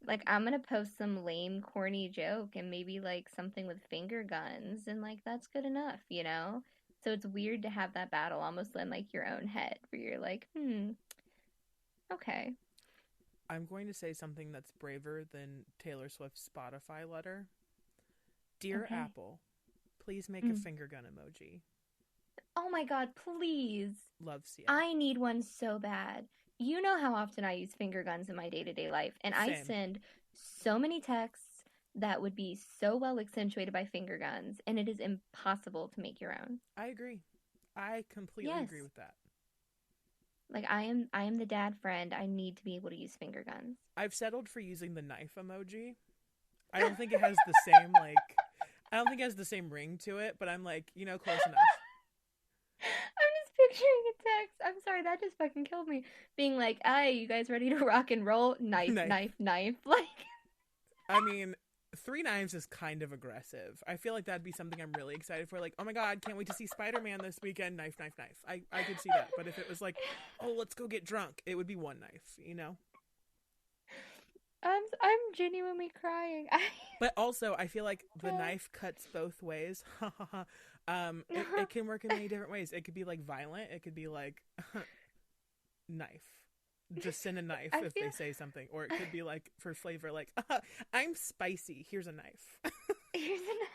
Like I'm gonna post some lame corny joke and maybe like something with finger guns and like that's good enough, you know? So it's weird to have that battle almost in like your own head where you're like, okay. I'm going to say something that's braver than Taylor Swift's Spotify letter. Dear Okay. Apple, please make a finger gun emoji. Oh my God, please. Love, Sia. I need one so bad. You know how often I use finger guns in my day-to-day life, and I Same. send so many texts that would be so well accentuated by finger guns, and it is impossible to make your own. I agree. I completely Yes. agree with that. Like I am the dad friend. I need to be able to use finger guns. I've settled for using the knife emoji. I don't think it has the same I don't think it has the same ring to it, but I'm like, you know, close enough. I'm just picturing a text. I'm sorry, that just fucking killed me. Being like, "Hey, you guys ready to rock and roll? Knife, knife, knife." Like, I mean, 3 knives is kind of aggressive. I feel like that'd be something I'm really excited for. Like, oh my god, can't wait to see Spider-Man this weekend. Knife, knife, knife. I could see that. But if it was like, oh, let's go get drunk, it would be 1 knife, you know? I'm genuinely crying. But also, I feel like the knife cuts both ways. It can work in many different ways. It could be like violent. It could be like knife. Just send a knife if they say something. Or it could be like for flavor, like I'm spicy. Here's a knife. Here's a knife.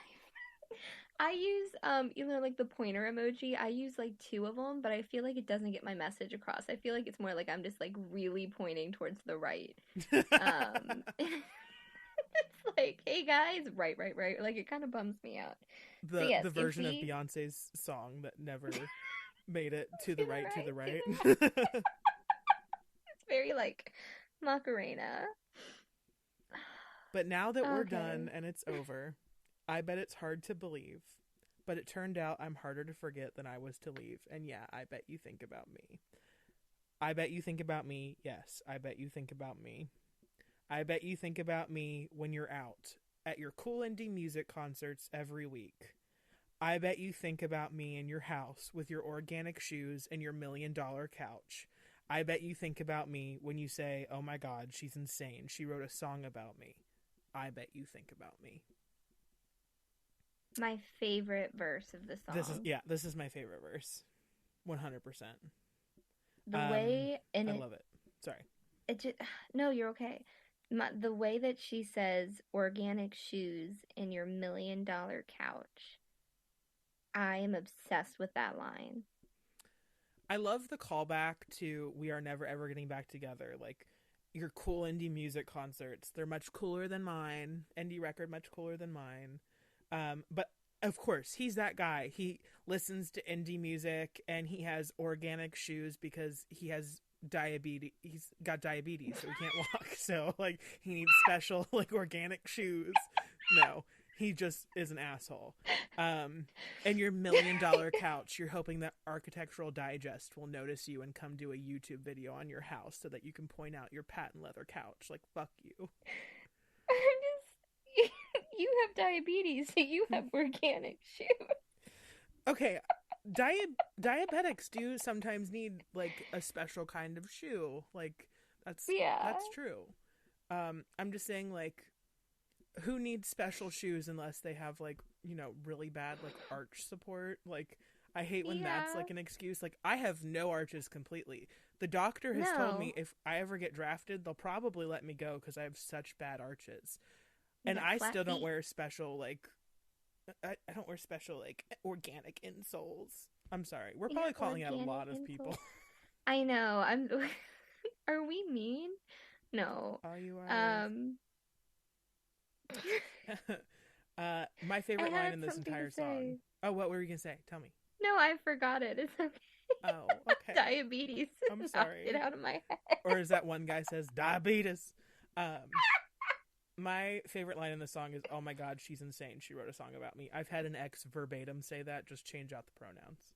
I use you know, like the pointer emoji. I use like 2 of them, but I feel like it doesn't get my message across. I feel like it's more like I'm just like really pointing towards the right. It's like, hey guys, right. Like it kind of bums me out. The Yes, the version of we... Beyonce's song that never made it to the right, to the right. It's very like Macarena. But now that we're done and it's over, I bet it's hard to believe, but it turned out I'm harder to forget than I was to leave. And yeah, I bet you think about me. I bet you think about me. Yes, I bet you think about me. I bet you think about me when you're out at your cool indie music concerts every week. I bet you think about me in your house with your organic shoes and your $1 million couch. I bet you think about me when you say, oh my god, she's insane. She wrote a song about me. I bet you think about me. My favorite verse of the song. This is my favorite verse. 100%. The way I love it. Sorry. It just, no, you're okay. The way that she says organic shoes in your $1 million couch. I am obsessed with that line. I love the callback to we are never ever getting back together. Like your cool indie music concerts, they're much cooler than mine. Indie record much cooler than mine. But of course, he's that guy. He listens to indie music and he has organic shoes because he has diabetes. He's got diabetes, so he can't walk. So like he needs special like organic shoes. No, he just is an asshole. And your $1 million couch, you're hoping that Architectural Digest will notice you and come do a YouTube video on your house so that you can point out your patent leather couch. Like, fuck you. You have diabetes, so you have organic shoes. Okay, diabetics do sometimes need like a special kind of shoe. Like that's true. I'm just saying, like, who needs special shoes unless they have like, you know, really bad like arch support? Like I hate when that's like an excuse. Like I have no arches completely. The doctor has told me if I ever get drafted, they'll probably let me go because I have such bad arches. And I still don't wear special like I don't wear special like organic insoles. I'm sorry. We're probably calling out a lot of people. I know. Are we mean? No. Are you? My favorite line in this entire song. Oh, what were you gonna say? Tell me. No, I forgot it. It's okay. Oh, okay. Diabetes. I'm sorry. Knocked it out of my head. Or as that one guy says, diabetes. My favorite line in the song is, "Oh my God, she's insane. She wrote a song about me." I've had an ex verbatim say that. Just change out the pronouns.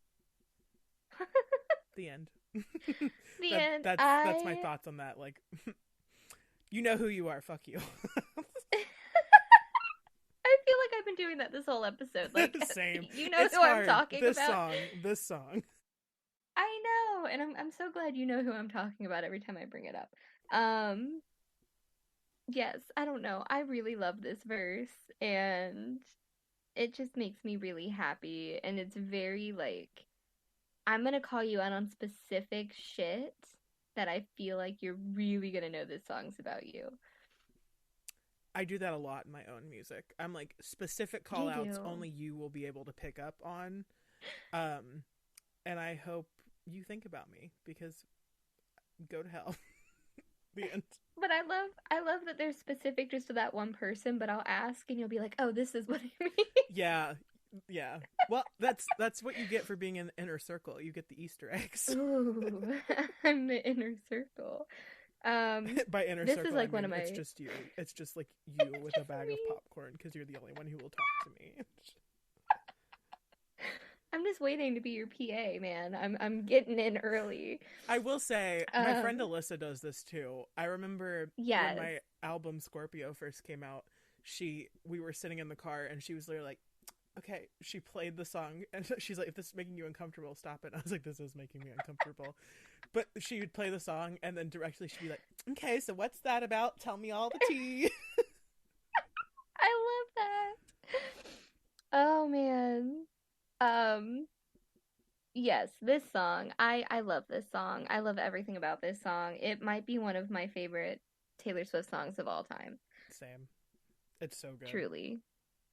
The end. The end. That's my thoughts on that. Like, you know who you are. Fuck you. I feel like I've been doing that this whole episode. Like, same. You know it's who hard. I'm talking this about. This song. I know, and I'm so glad you know who I'm talking about every time I bring it up. Yes, I don't know. I really love this verse, and it just makes me really happy. And it's very like, I'm gonna call you out on specific shit that I feel like you're really gonna know this song's about you. I do that a lot in my own music. I'm like, specific call outs only you will be able to pick up on. And I hope you think about me, because go to hell. The end. But I love that they're specific just to that one person, but I'll ask and you'll be like, "Oh, this is what I mean." Yeah. Well, that's what you get for being in Inner Circle. You get the Easter eggs. Ooh, I'm the inner circle. By inner this circle, is like I mean, one of my. It's just you. It's just like you with a bag of popcorn, because you're the only one who will talk to me. I'm just waiting to be your PA, man. I'm getting in early. I will say, my friend Alyssa does this too. I remember when my album Scorpio first came out, we were sitting in the car and she was literally like, okay, she played the song and she's like, "If this is making you uncomfortable, stop it." I was like, "This is making me uncomfortable." But she would play the song and then directly she'd be like, "Okay, so what's that about? Tell me all the tea." I love that. Oh man. Yes, this song. I love this song. I love everything about this song. It might be one of my favorite Taylor Swift songs of all time. Same. It's so good. Truly.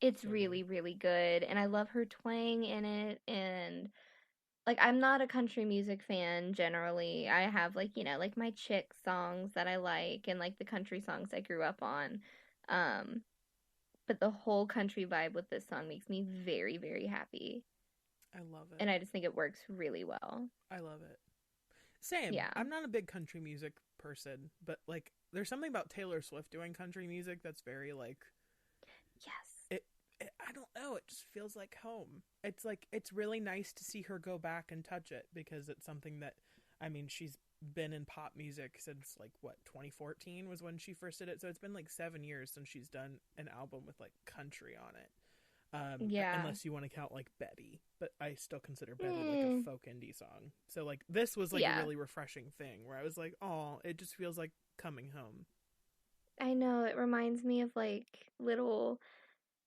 It's so really, good. really good. And I love her twang in it. And like, I'm not a country music fan generally. I have like, like my chick songs that I like and like the country songs I grew up on. But the whole country vibe with this song makes me very, very happy. I love it. And I just think it works really well. I love it. Same. Yeah. I'm not a big country music person, but like there's something about Taylor Swift doing country music that's very like, yes. I don't know, it just feels like home. It's like, it's really nice to see her go back and touch it, because it's something that, I mean, she's been in pop music since like 2014 was when she first did it. So it's been like 7 years since she's done an album with like country on it. Unless you want to count like Betty, but I still consider Betty like a folk indie song. So like this was like a really refreshing thing where I was like, oh, it just feels like coming home. I know, it reminds me of like little,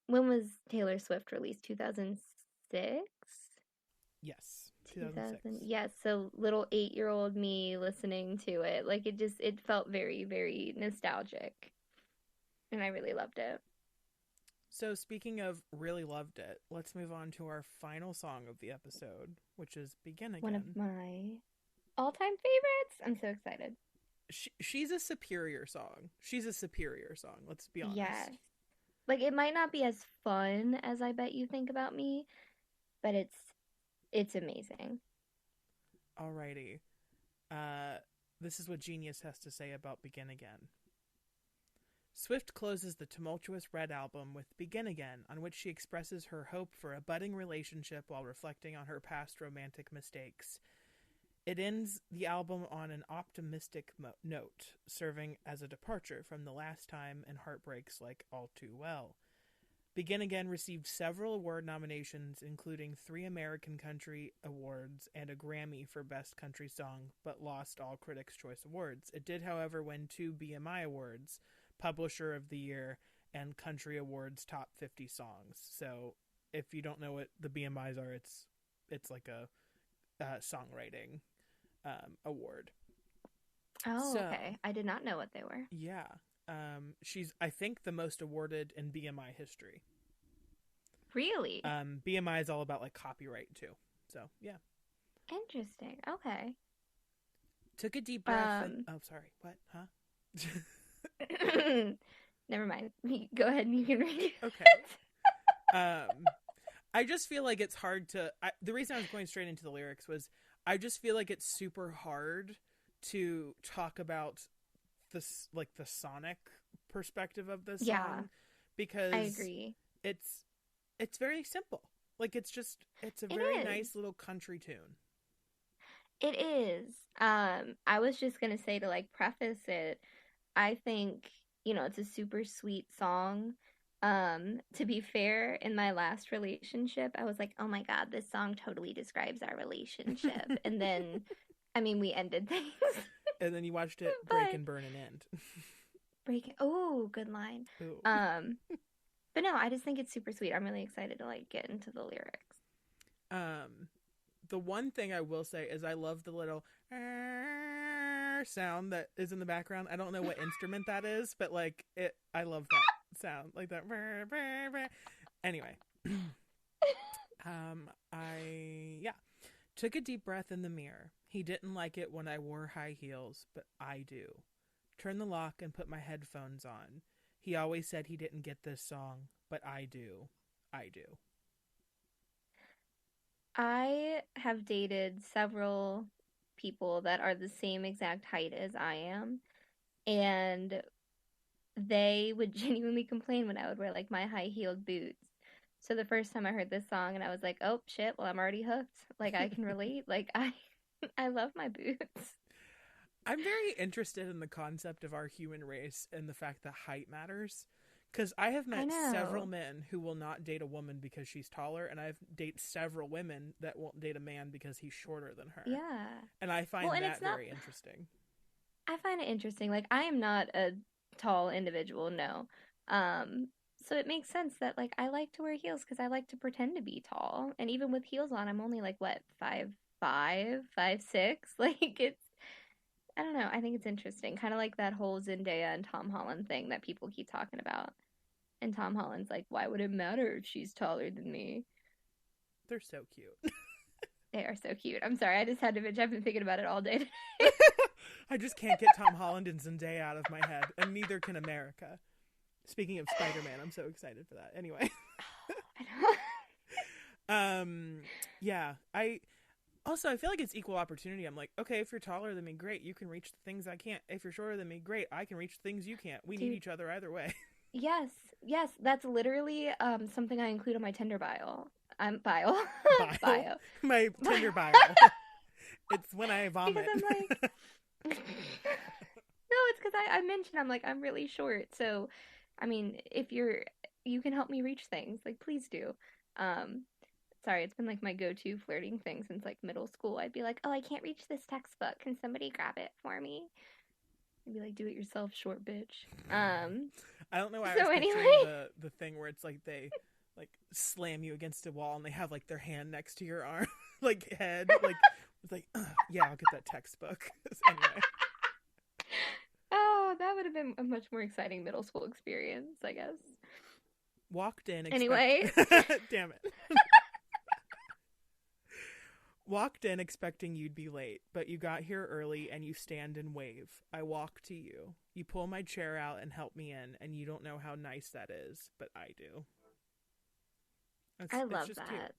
when was Taylor Swift released? 2006? Yes, 2006. Yes, so little 8-year-old me listening to it, like it felt very, very nostalgic, and I really loved it. So speaking of really loved it, let's move on to our final song of the episode, which is Begin Again. One of my all-time favorites. I'm so excited. She's a superior song. Let's be honest. Yes. Like, it might not be as fun as I Bet You Think About Me, but it's amazing. Alrighty. This is what Genius has to say about Begin Again. Swift closes the tumultuous Red album with Begin Again, on which she expresses her hope for a budding relationship while reflecting on her past romantic mistakes. It ends the album on an optimistic note, serving as a departure from the last time and heartbreaks like All Too Well. Begin Again received several award nominations, including 3 American Country Awards and a Grammy for Best Country Song, but lost all Critics' Choice Awards. It did, however, win 2 BMI Awards, Publisher of the Year and Country Awards Top 50 Songs. So if you don't know what the BMIs are, it's like a songwriting award. Oh, so, okay. I did not know what they were. Yeah. She's, I think, the most awarded in BMI history. Really? BMI is all about like copyright too. So yeah. Interesting. Okay. Took a deep breath. Oh, sorry. What? Huh? Never mind. Go ahead and you can read it. Okay. I just feel like it's hard to. The reason I was going straight into the lyrics was I just feel like it's super hard to talk about this, like the sonic perspective of this Yeah, song I because agree. it's very simple. Like it's a It very is. nice little country tune. It is. I was just gonna say to like preface it, I think, it's a super sweet song. To be fair, in my last relationship, I was like, oh my God, this song totally describes our relationship. And then, I mean, we ended things. And then you watched it break But and burn and end. oh, good line. Ooh. Um, but no, I just think it's super sweet. I'm really excited to like get into the lyrics. The one thing I will say is I love the little sound that is in the background. I don't know what instrument that is, but like I love that sound, like that. Anyway, I took a deep breath in the mirror. He didn't like it when I wore high heels, but I do. Turned the lock and put my headphones on. He always said he didn't get this song, but I do. I do. I have dated several people that are the same exact height as I am, and they would genuinely complain when I would wear like my high-heeled boots. So the first time I heard this song and I was like, "Oh shit, well I'm already hooked." Like I can relate. Like I I love my boots. I'm very interested in the concept of our human race and the fact that height matters. Because I have I met several know. men who will not date a woman because she's taller, and I've dated several women that won't date a man because he's shorter than her. Yeah. And I Well, find and it's that not very interesting. I find it interesting. Like I am not a tall individual, no. Um, so it makes sense that like I like to wear heels because I like to pretend to be tall. And even with heels on, I'm only like what, 5'5", 5'6". Like it's I don't know. I think it's interesting. Kind of like that whole Zendaya and Tom Holland thing that people keep talking about. And Tom Holland's like, why would it matter if she's taller than me? They're so cute. They are so cute. I'm sorry, I just had to bitch. I've been thinking about it all day today. I just can't get Tom Holland and Zendaya out of my head, and neither can America. Speaking of Spider-Man, I'm so excited for that. Anyway. Yeah, I feel like it's equal opportunity. I'm like, okay, if you're taller than me, great, you can reach the things I can't. If you're shorter than me, great, I can reach the things you can't. We need Dude, each other either way. yes, yes, that's literally something I include on my Tinder bio. Bio. Bile? Bio. My Tinder Bio. bile. It's when I Because vomit. I'm like no, it's because I mentioned I'm like I'm really short. So I mean, if you can help me reach things, like please do. Um sorry, it's been like my go-to flirting thing since like middle school. I'd be like, "Oh, I can't reach this textbook. Can somebody grab it for me?" I'd be like, "Do it yourself, short bitch." I don't know why I was So picturing anyway, the thing where it's like they like slam you against a wall and they have like their hand next to your arm, like head, like it's like yeah, I'll get that textbook. Anyway, oh, that would have been a much more exciting middle school experience, I guess. walked in Anyway, damn it. Walked in expecting you'd be late, but you got here early and you stand and wave. I walk to you. You pull my chair out and help me in, and you don't know how nice that is, but I do. I It's love just cute. that.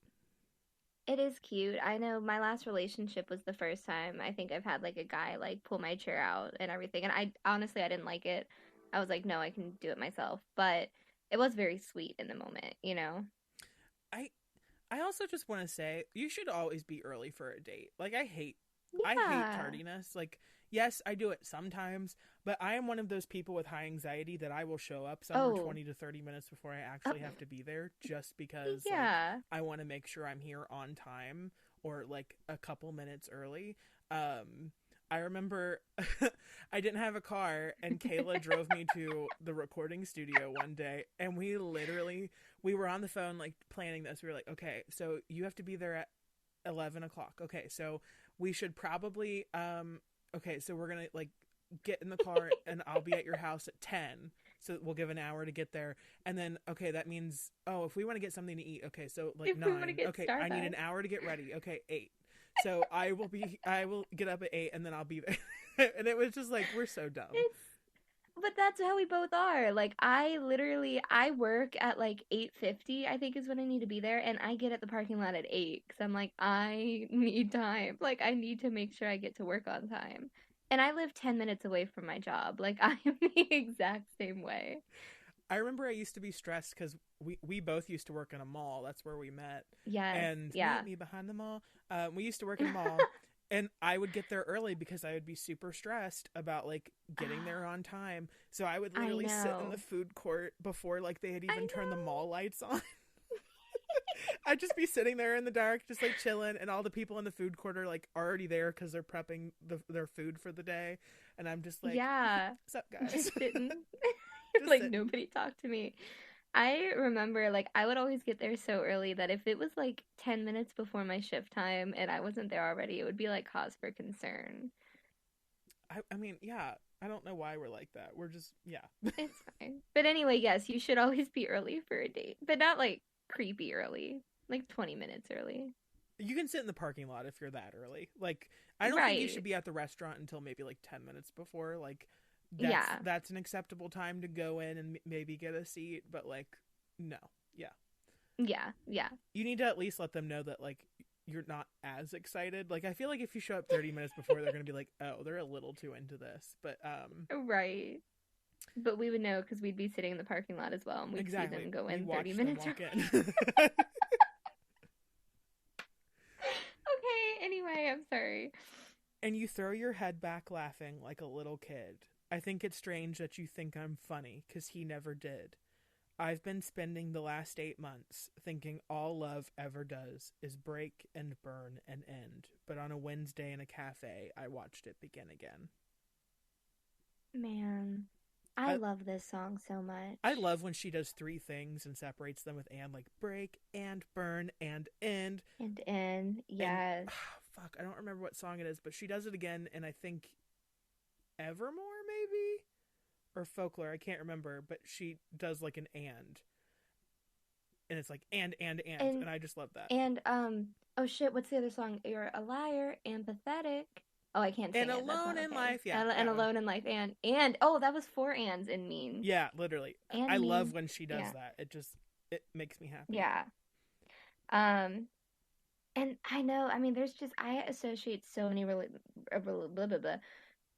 It is cute. I know my last relationship was the first time I think I've had like a guy like pull my chair out and everything. And I honestly I didn't like it. I was like, no, I can do it myself. But it was very sweet in the moment, you know? I I also just want to say you should always be early for a date. Like I hate Yeah. tardiness. Like yes, I do it sometimes, but I am one of those people with high anxiety that I will show up somewhere Oh, 20 to 30 minutes before I oh, actually have to be there just because like yeah. I want to make sure I'm here on time or like a couple minutes early. Um I remember I didn't have a car and Kayla drove me to the recording studio one day and we were on the phone like planning this. We were like, okay, so you have to be there at 11 o'clock. Okay, so we should probably okay, so we're gonna like get in the car and I'll be at your house at 10, so we'll give an hour to get there. And then okay, that means if we want to get something to eat, okay, so like If we want to 9. get Okay, I need Starbucks. an hour to get ready. Okay, 8. So I will get up at 8 and then I'll be there. And it was just like we're so dumb. It's but that's how we both are. Like I work at like 8:50, I think is when I need to be there, and I get at the parking lot at 8 cuz I'm like I need time. Like I need to make sure I get to work on time. And I live 10 minutes away from my job. Like, I am the exact same way. I remember I used to be stressed because we both used to work in a mall. That's where we met. Yes. And Yeah. meet me behind the mall. We used to work in a mall. And I would get there early because I would be super stressed about like getting there on time. So I would I literally sit in know. the food court before like they had I even turned the know. mall lights on. I'd just be sitting there in the dark, just like chilling, and all the people in the food court are like already there because they're prepping their food for the day, and I'm just like, Yeah. "What's up, guys?" Just sitting. Just Like, sitting. nobody talked to me. I remember, like, I would always get there so early that if it was like 10 minutes before my shift time and I wasn't there already, it would be like cause for concern. I mean, yeah, I don't know why we're like that. We're just, yeah. It's fine. But anyway, yes, you should always be early for a date, but not like creepy early, like 20 minutes early. You can sit in the parking lot if you're that early. Like, I don't think you Right. should be at the restaurant until maybe like 10 minutes before. Like, Yeah. that's an acceptable time to go in and maybe get a seat, but like, no. Yeah. Yeah. Yeah. You need to at least let them know that like you're not as excited. Like, I feel like if you show up 30 minutes before, they're going to be like, "Oh, they're a little too into this." But Right. But we would know because we'd be sitting in the parking lot as well and we'd see exactly. them go We in 30 watch them minutes walk early. in. Okay, anyway, I'm sorry. And you throw your head back laughing like a little kid. I think it's strange that you think I'm funny, 'cause he never did. I've been spending the last 8 months thinking all love ever does is break and burn and end. But on a Wednesday in a cafe, I watched it begin again. Man, I I, love this song so I much. love when she does three things and separates them with and, like break and burn and end. And And yes. fuck, I don't remember what song it is, but she does it again, and I think Evermore maybe, or Folklore, I can't remember, but she does like an and it's like And and I just love that. and oh shit, what's the other song? You're a liar, empathetic. Oh, I can't And sing it. That's Alone not in okay. Life, yeah, And that one. alone in life and oh, that was four ands in mean. Yeah, literally. I And love mean. when she does Yeah. that. It makes me happy. Yeah. Um and I know, I mean there's just I associate so many really blah, blah, blah, blah,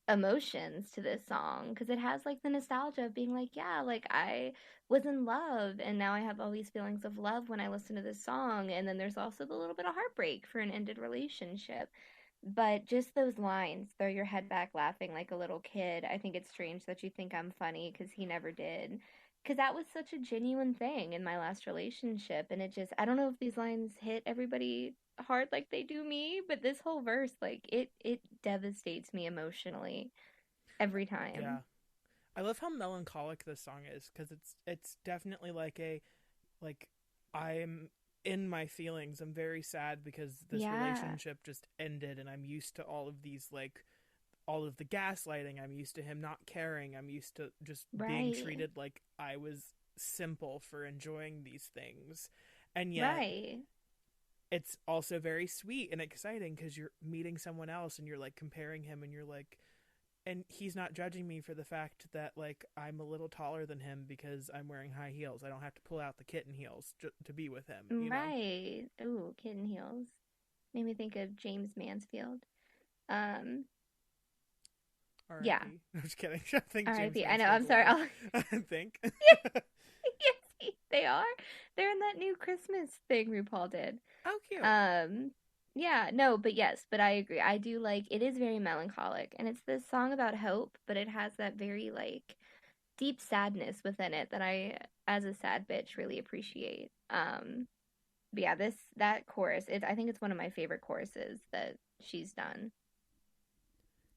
emotions to this song because it has like the nostalgia of being like, yeah, like I was in love and now I have all these feelings of love when I listen to this song. And then there's also the little bit of heartbreak for an ended relationship. But just those lines, throw your head back laughing like a little kid. I think it's strange that you think I'm funny because he never did. Because that was such a genuine thing in my last relationship. And it just, I don't know if these lines hit everybody hard like they do me, but this whole verse, like, it devastates me emotionally every Yeah. time. I love how melancholic this song is, because it's definitely like like I'm in my feelings. I'm very sad because this Yeah, relationship just ended, and I'm used to all of these like all of the gaslighting. I'm used to him not caring. I'm used to just being right, treated like I was simple for enjoying these things. And yet right. it's also very sweet and exciting because you're meeting someone else and you're like comparing him, and you're like, and he's not judging me for the fact that like I'm a little taller than him because I'm wearing high heels. I don't have to pull out the kitten heels to be with him, you know. Right. Ooh, Kitten Heels. Made me think of James Mansfield. Um, yeah. R.I.P. I'm just kidding. I think James R.I.P. I know, Mansfield's I'm sorry. alive. I'll... I think. Yes, they are. They're in that new Christmas thing RuPaul did. Oh, cute. Um, yeah, no, but yes, but I agree. I do like it is very melancholic and it's this song about hope, but it has that very like deep sadness within it that I as a sad bitch really appreciate. But yeah, this that chorus, I think it's one of my favorite choruses that she's done.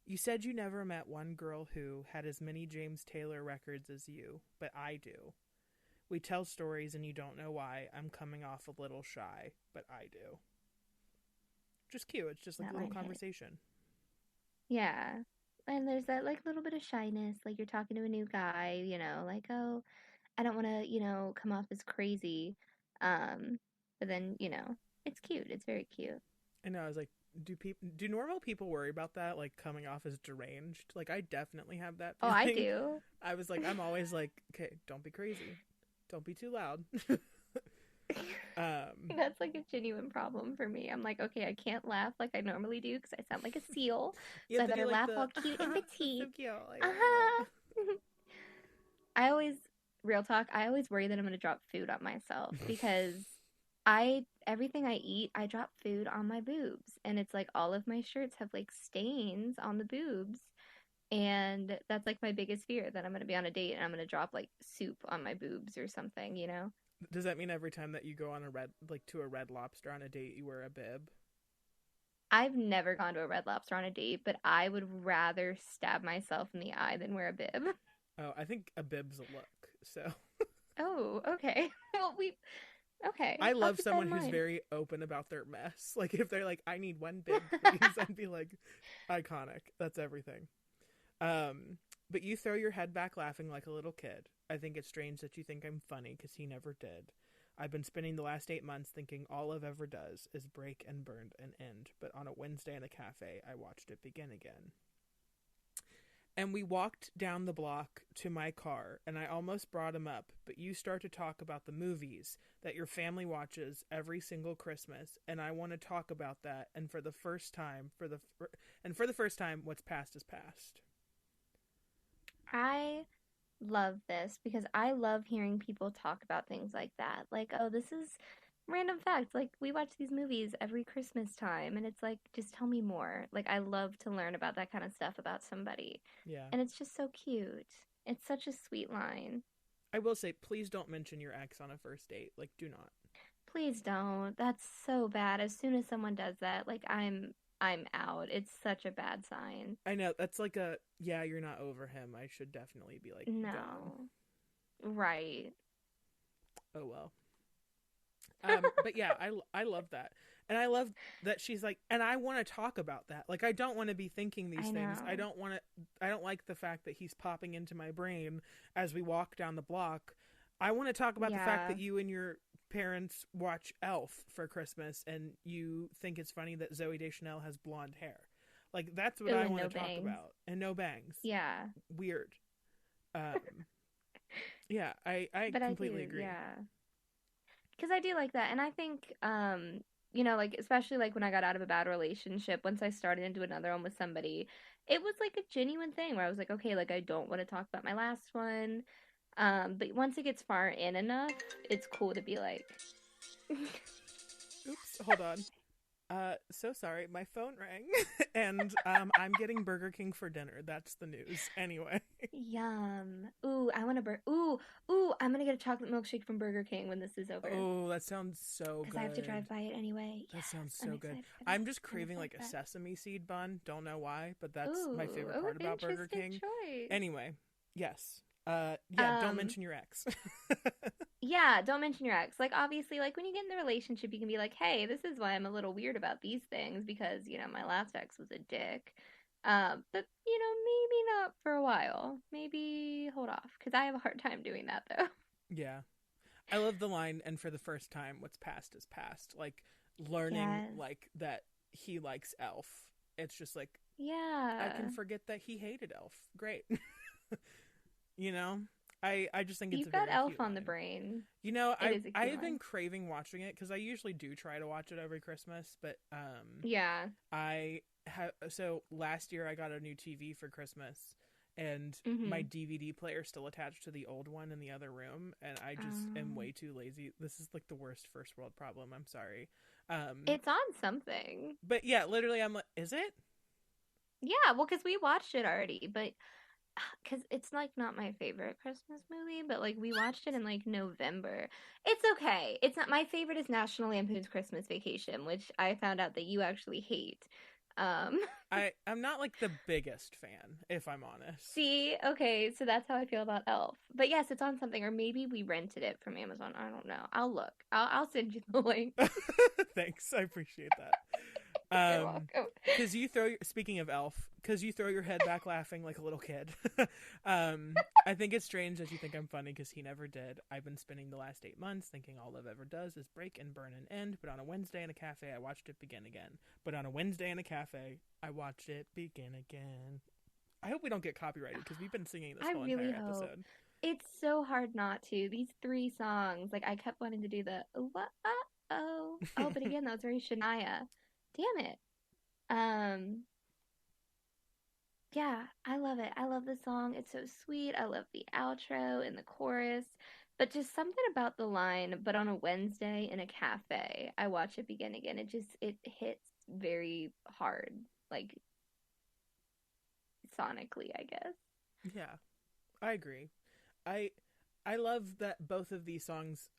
You said you never met one girl who had as many James Taylor records as you, but I do. We tell stories and you don't know why. I'm coming off a little shy, but I do. Just cute. It's just like a That little line hit. conversation. Yeah. And there's that like little bit of shyness, like you're talking to a new guy, like, oh, I don't want to, come off as crazy. Um, but then, it's cute. It's very cute. I know. I was like, do normal people worry about that, like coming off as deranged? Like, I definitely have that Oh, I feeling. do. I was like, I'm always like, okay, don't be crazy, don't be too loud. That's like a genuine problem for me. I'm like, okay, I can't laugh like I normally do because I sound like a seal. You So have I to do better like laugh the all cute and that's so petite. cute. Like, Uh-huh. I always, real talk, I always worry that I'm gonna drop food on myself because everything I eat, I drop food on my boobs. And it's like all of my shirts have like stains on the boobs. And that's like my biggest fear, that I'm gonna be on a date and I'm gonna drop like soup on my boobs or something, you know? does that mean every time that you go on to a Red Lobster on a date, you wear a bib? I've never gone to a Red Lobster on a date, but I would rather stab myself in the eye than wear a bib. Oh, I think a bib's a look. So Oh, okay. Well, okay. I I'll love keep that in someone who's mind. very open about their mess. Like if they're like, I need one bib, please, I'd be like, iconic. That's everything. But you throw your head back laughing like a little kid. I think it's strange that you think I'm funny because he never did. I've been spending the last 8 months thinking all I've ever does is break and burn and end. But on a Wednesday in a cafe, I watched it begin again. And we walked down the block to my car, and I almost brought him up, but you start to talk about the movies that your family watches every single Christmas, and I want to talk about that. And for the first time, what's past is past. I love this because I love hearing people talk about things like that. Like, oh, this is random fact. Like, we watch these movies every Christmas time, and it's like, just tell me more. Like, I love to learn about that kind of stuff about somebody. Yeah. And it's just so cute. It's such a sweet line. I will say, please don't mention your ex on a first date. Like, do not. Please don't. That's so bad. As soon as someone does that, like I'm out. It's such a bad sign. I know that's like yeah, you're not over him. I should definitely be like gone. No. Right. Oh well. But yeah, I love that, and I love that she's like, and I want to talk about that. Like, I don't want to be thinking these things. Know. I don't want to. I don't like the fact that he's popping into my brain as we walk down the block. I want to talk about the fact that you and your parents watch Elf for Christmas, and you think it's funny that Zoe Deschanel has blonde hair. Like, that's what I want to talk about, and no bangs. Yeah. Weird. Yeah, I completely agree. Yeah. Because I do like that. And I think, you know, like, especially like when I got out of a bad relationship, once I started into another one with somebody, it was like a genuine thing where I was like, okay, like, I don't want to talk about my last one. But once it gets far in enough, it's cool to be like, oops, hold on. So sorry, my phone rang, and I'm getting Burger King for dinner. That's the news. Anyway. Yum. Ooh, I want to I'm gonna get a chocolate milkshake from Burger King when this is over. Oh, that sounds so good. Because I have to drive by it anyway. That sounds so good. I'm just craving like a sesame seed bun. Don't know why, but that's my favorite part about Burger King. Choice. Anyway, yes. Yeah, don't mention your ex. Yeah, don't mention your ex. Like, obviously, like, when you get in the relationship, you can be like, hey, this is why I'm a little weird about these things because, you know, my last ex was a dick. But, you know, maybe not for a while. Maybe hold off because I have a hard time doing that, though. Yeah. I love the line, and for the first time, what's past is past. Like, learning, like, that he likes Elf. It's just like, yeah, I can forget that he hated Elf. Great. You know? I just think it's you've a very got Elf cute on line. the brain. You know, I've line. been craving watching it because I usually do try to watch it every Christmas, but yeah, so last year I got a new TV for Christmas, and my DVD player still attached to the old one in the other room, and I just am way too lazy. This is like the worst first world problem. I'm sorry. It's on something. But yeah, literally, I'm like, is it? Yeah, well, because we watched it already, but because it's like not my favorite Christmas movie, but like we watched it in like November. It's okay. It's not my favorite is National Lampoon's Christmas Vacation, which I found out that you actually hate. I'm not like the biggest fan, if I'm honest. See, okay, so that's how I feel about Elf. But yes, it's on something, or maybe we rented it from Amazon. I don't know. I'll look. I'll send you the link. Thanks, I appreciate that. You're welcome. Because speaking of Elf, because you throw your head back laughing like a little kid. I think it's strange that you think I'm funny because he never did. I've been spending the last 8 months thinking all love ever does is break and burn and end. But on a Wednesday in a cafe, I watched it begin again. But on a Wednesday in a cafe, I watched it begin again. I hope we don't get copyrighted because we've been singing this whole entire episode. It's so hard not to. These 3 songs, like I kept wanting to do the what Oh, but again, that was very Shania. Damn it. Um, yeah, I love it. I love the song. It's so sweet. I love the outro and the chorus. But just something about the line, but on a Wednesday in a cafe, I watch it begin again. It hits very hard, like sonically, I guess. Yeah, I agree. I I love that both of these songs,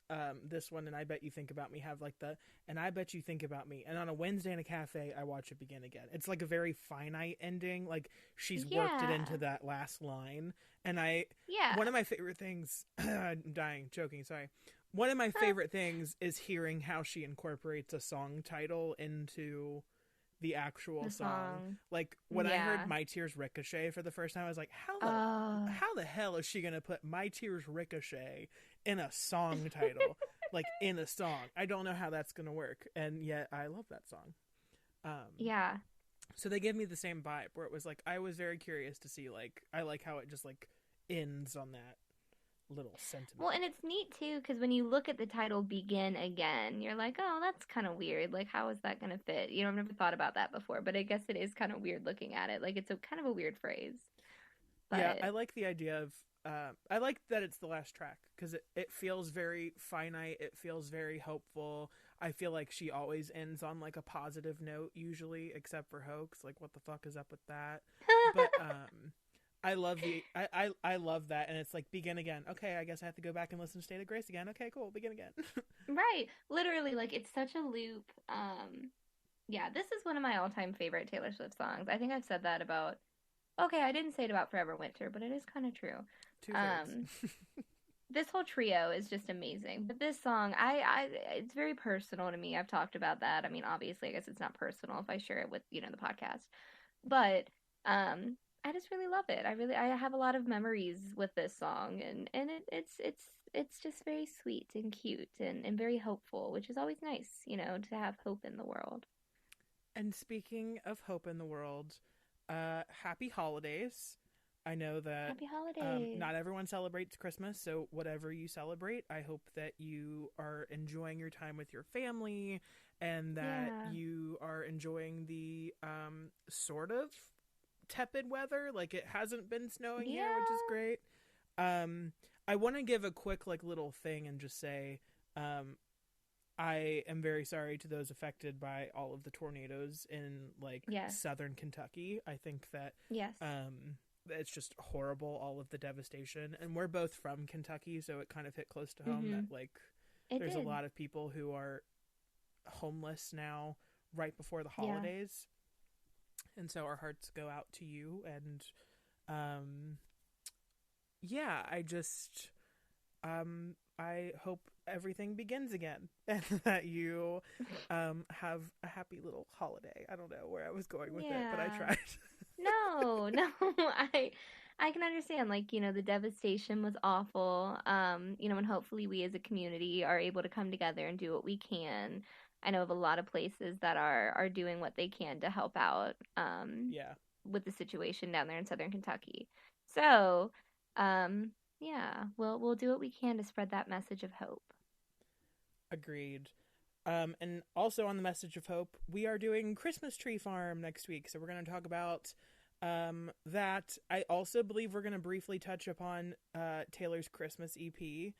this one and I Bet You Think About Me, have like the and I Bet You Think About Me. And on a Wednesday in a cafe, I watch it begin again. It's like a very finite ending. Like she's worked it into Yeah. that last line. Yeah. One of my favorite things, I'm dying, choking, sorry. One of my Huh. favorite things is hearing how she incorporates a song title into the actual The song. song. Like when I heard Yeah. My Tears Ricochet for the first time, I was like, Oh. how the hell is she gonna put My Tears Ricochet in a song title? Like in a song. I don't know how that's gonna work. And yet I love that song. Um Yeah. so they give me the same vibe where it was like I was very curious to see like I like how it just like ends on that little Well, sentiment. and it's neat too because when you look at the title "Begin Again," you're like, "Oh, that's kind of weird. Like, how is that going to fit?" You know, I've never thought about that before, but I guess it is kind of weird looking at it. Like, it's a kind of a weird phrase, Yeah, but I like the idea of I like that it's the last track because it feels very finite. It feels very hopeful. I feel like she always ends on like a positive note, usually, except for Hoax. Like, what the fuck is up with that? But I love I love that, and it's like begin again. Okay, I guess I have to go back and listen to State of Grace again. Okay, cool, begin again. right, literally, like it's such a loop. Yeah, this is one of my all-time favorite Taylor Swift songs. I think I've said that about. Okay, I didn't say it about Forever Winter, but it is kind of true. Two thirds. Um, this whole trio is just amazing. But this song, it's very personal to me. I've talked about that. I mean, obviously, I guess it's not personal if I share it with, the podcast. But I just really love it. I have a lot of memories with this song and it's just very sweet and cute and very hopeful, which is always nice, to have hope in the world. And speaking of hope in the world, happy holidays. I know that Happy holidays. not everyone celebrates Christmas, so whatever you celebrate, I hope that you are enjoying your time with your family and that Yeah. you are enjoying the sort of tepid weather. Like it hasn't been snowing here, which is Yeah. great. I want to give a quick like little thing and just say I am very sorry to those affected by all of the tornadoes in like Yes. southern Kentucky. I think that Yes. it's just horrible, all of the devastation. And we're both from Kentucky, so it kind of hit close to home Mhm. that like It there's a did. lot of people who are homeless now right before the Yeah. holidays. And so our hearts go out to you and um yeah, I hope everything begins again and that you have a happy little holiday. I don't know where I was going with it, but I Yeah. tried. No, no, I can understand like, the devastation was awful. And hopefully we as a community are able to come together and do what we can. I know of a lot of places that are doing what they can to help out Yeah, with the situation down there in southern Kentucky. So, yeah, we'll do what we can to spread that message of hope. agreed. And also on the message of hope, we are doing Christmas Tree Farm next week. So we're going to talk about that. I also believe we're going to briefly touch upon Taylor's Christmas EP,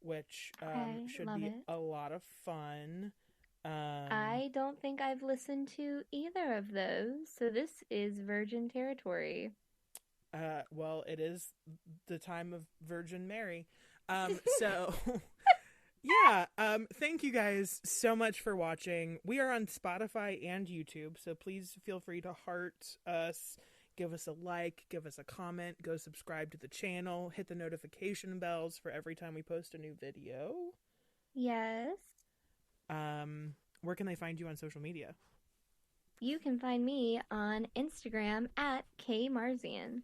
which Okay, should love be it. a lot of fun. Um, I don't think I've listened to either of those, so this is virgin territory. well, it is the time of Virgin Mary. So yeah, thank you guys so much for watching. We are on Spotify and YouTube, so please feel free to heart us, give us a like, give us a comment, go subscribe to the channel, hit the notification bells for every time we post a new video. Yes. Where can they find you on social media? You can find me on Instagram at kmarzian.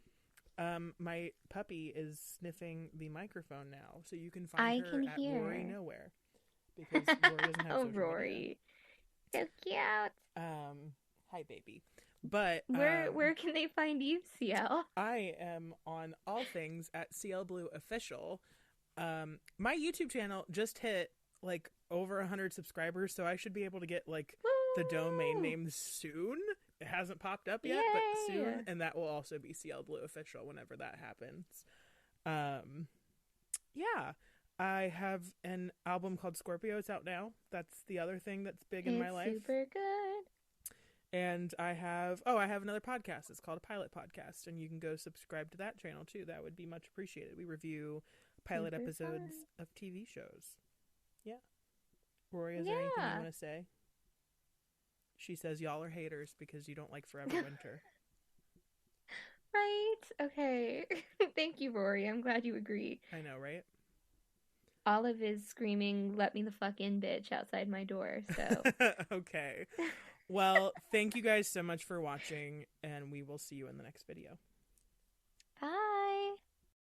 My puppy is sniffing the microphone now, so you can find I her can at Rory hear. Nowhere because Rory doesn't have Oh, social media. Rory. So cute. Hi baby. But Where can they find you, CL? I am on all things at CL Blue Official. My YouTube channel just hit like over 100 subscribers, so I should be able to get like the domain Woo! name soon. It hasn't popped up yet, but Yay! soon, and that will also be CL Blue official whenever that happens. Yeah, I have an album called Scorpio. It's out now. That's the other thing that's big in my life. Super good. And I have another podcast. It's called a Pilot Podcast, and you can go subscribe to that channel too. That would be much appreciated. We review pilot Super episodes fun. of TV shows. Yeah. Rory, is there anything you want to say? She says y'all are haters because you don't like Forever Winter. Right. Okay. Thank you, Rory. I'm glad you agree. I know, right? Olive is screaming, "Let me the fuck in, bitch," outside my door. So. Okay. Well, thank you guys so much for watching, and we will see you in the next video. Bye.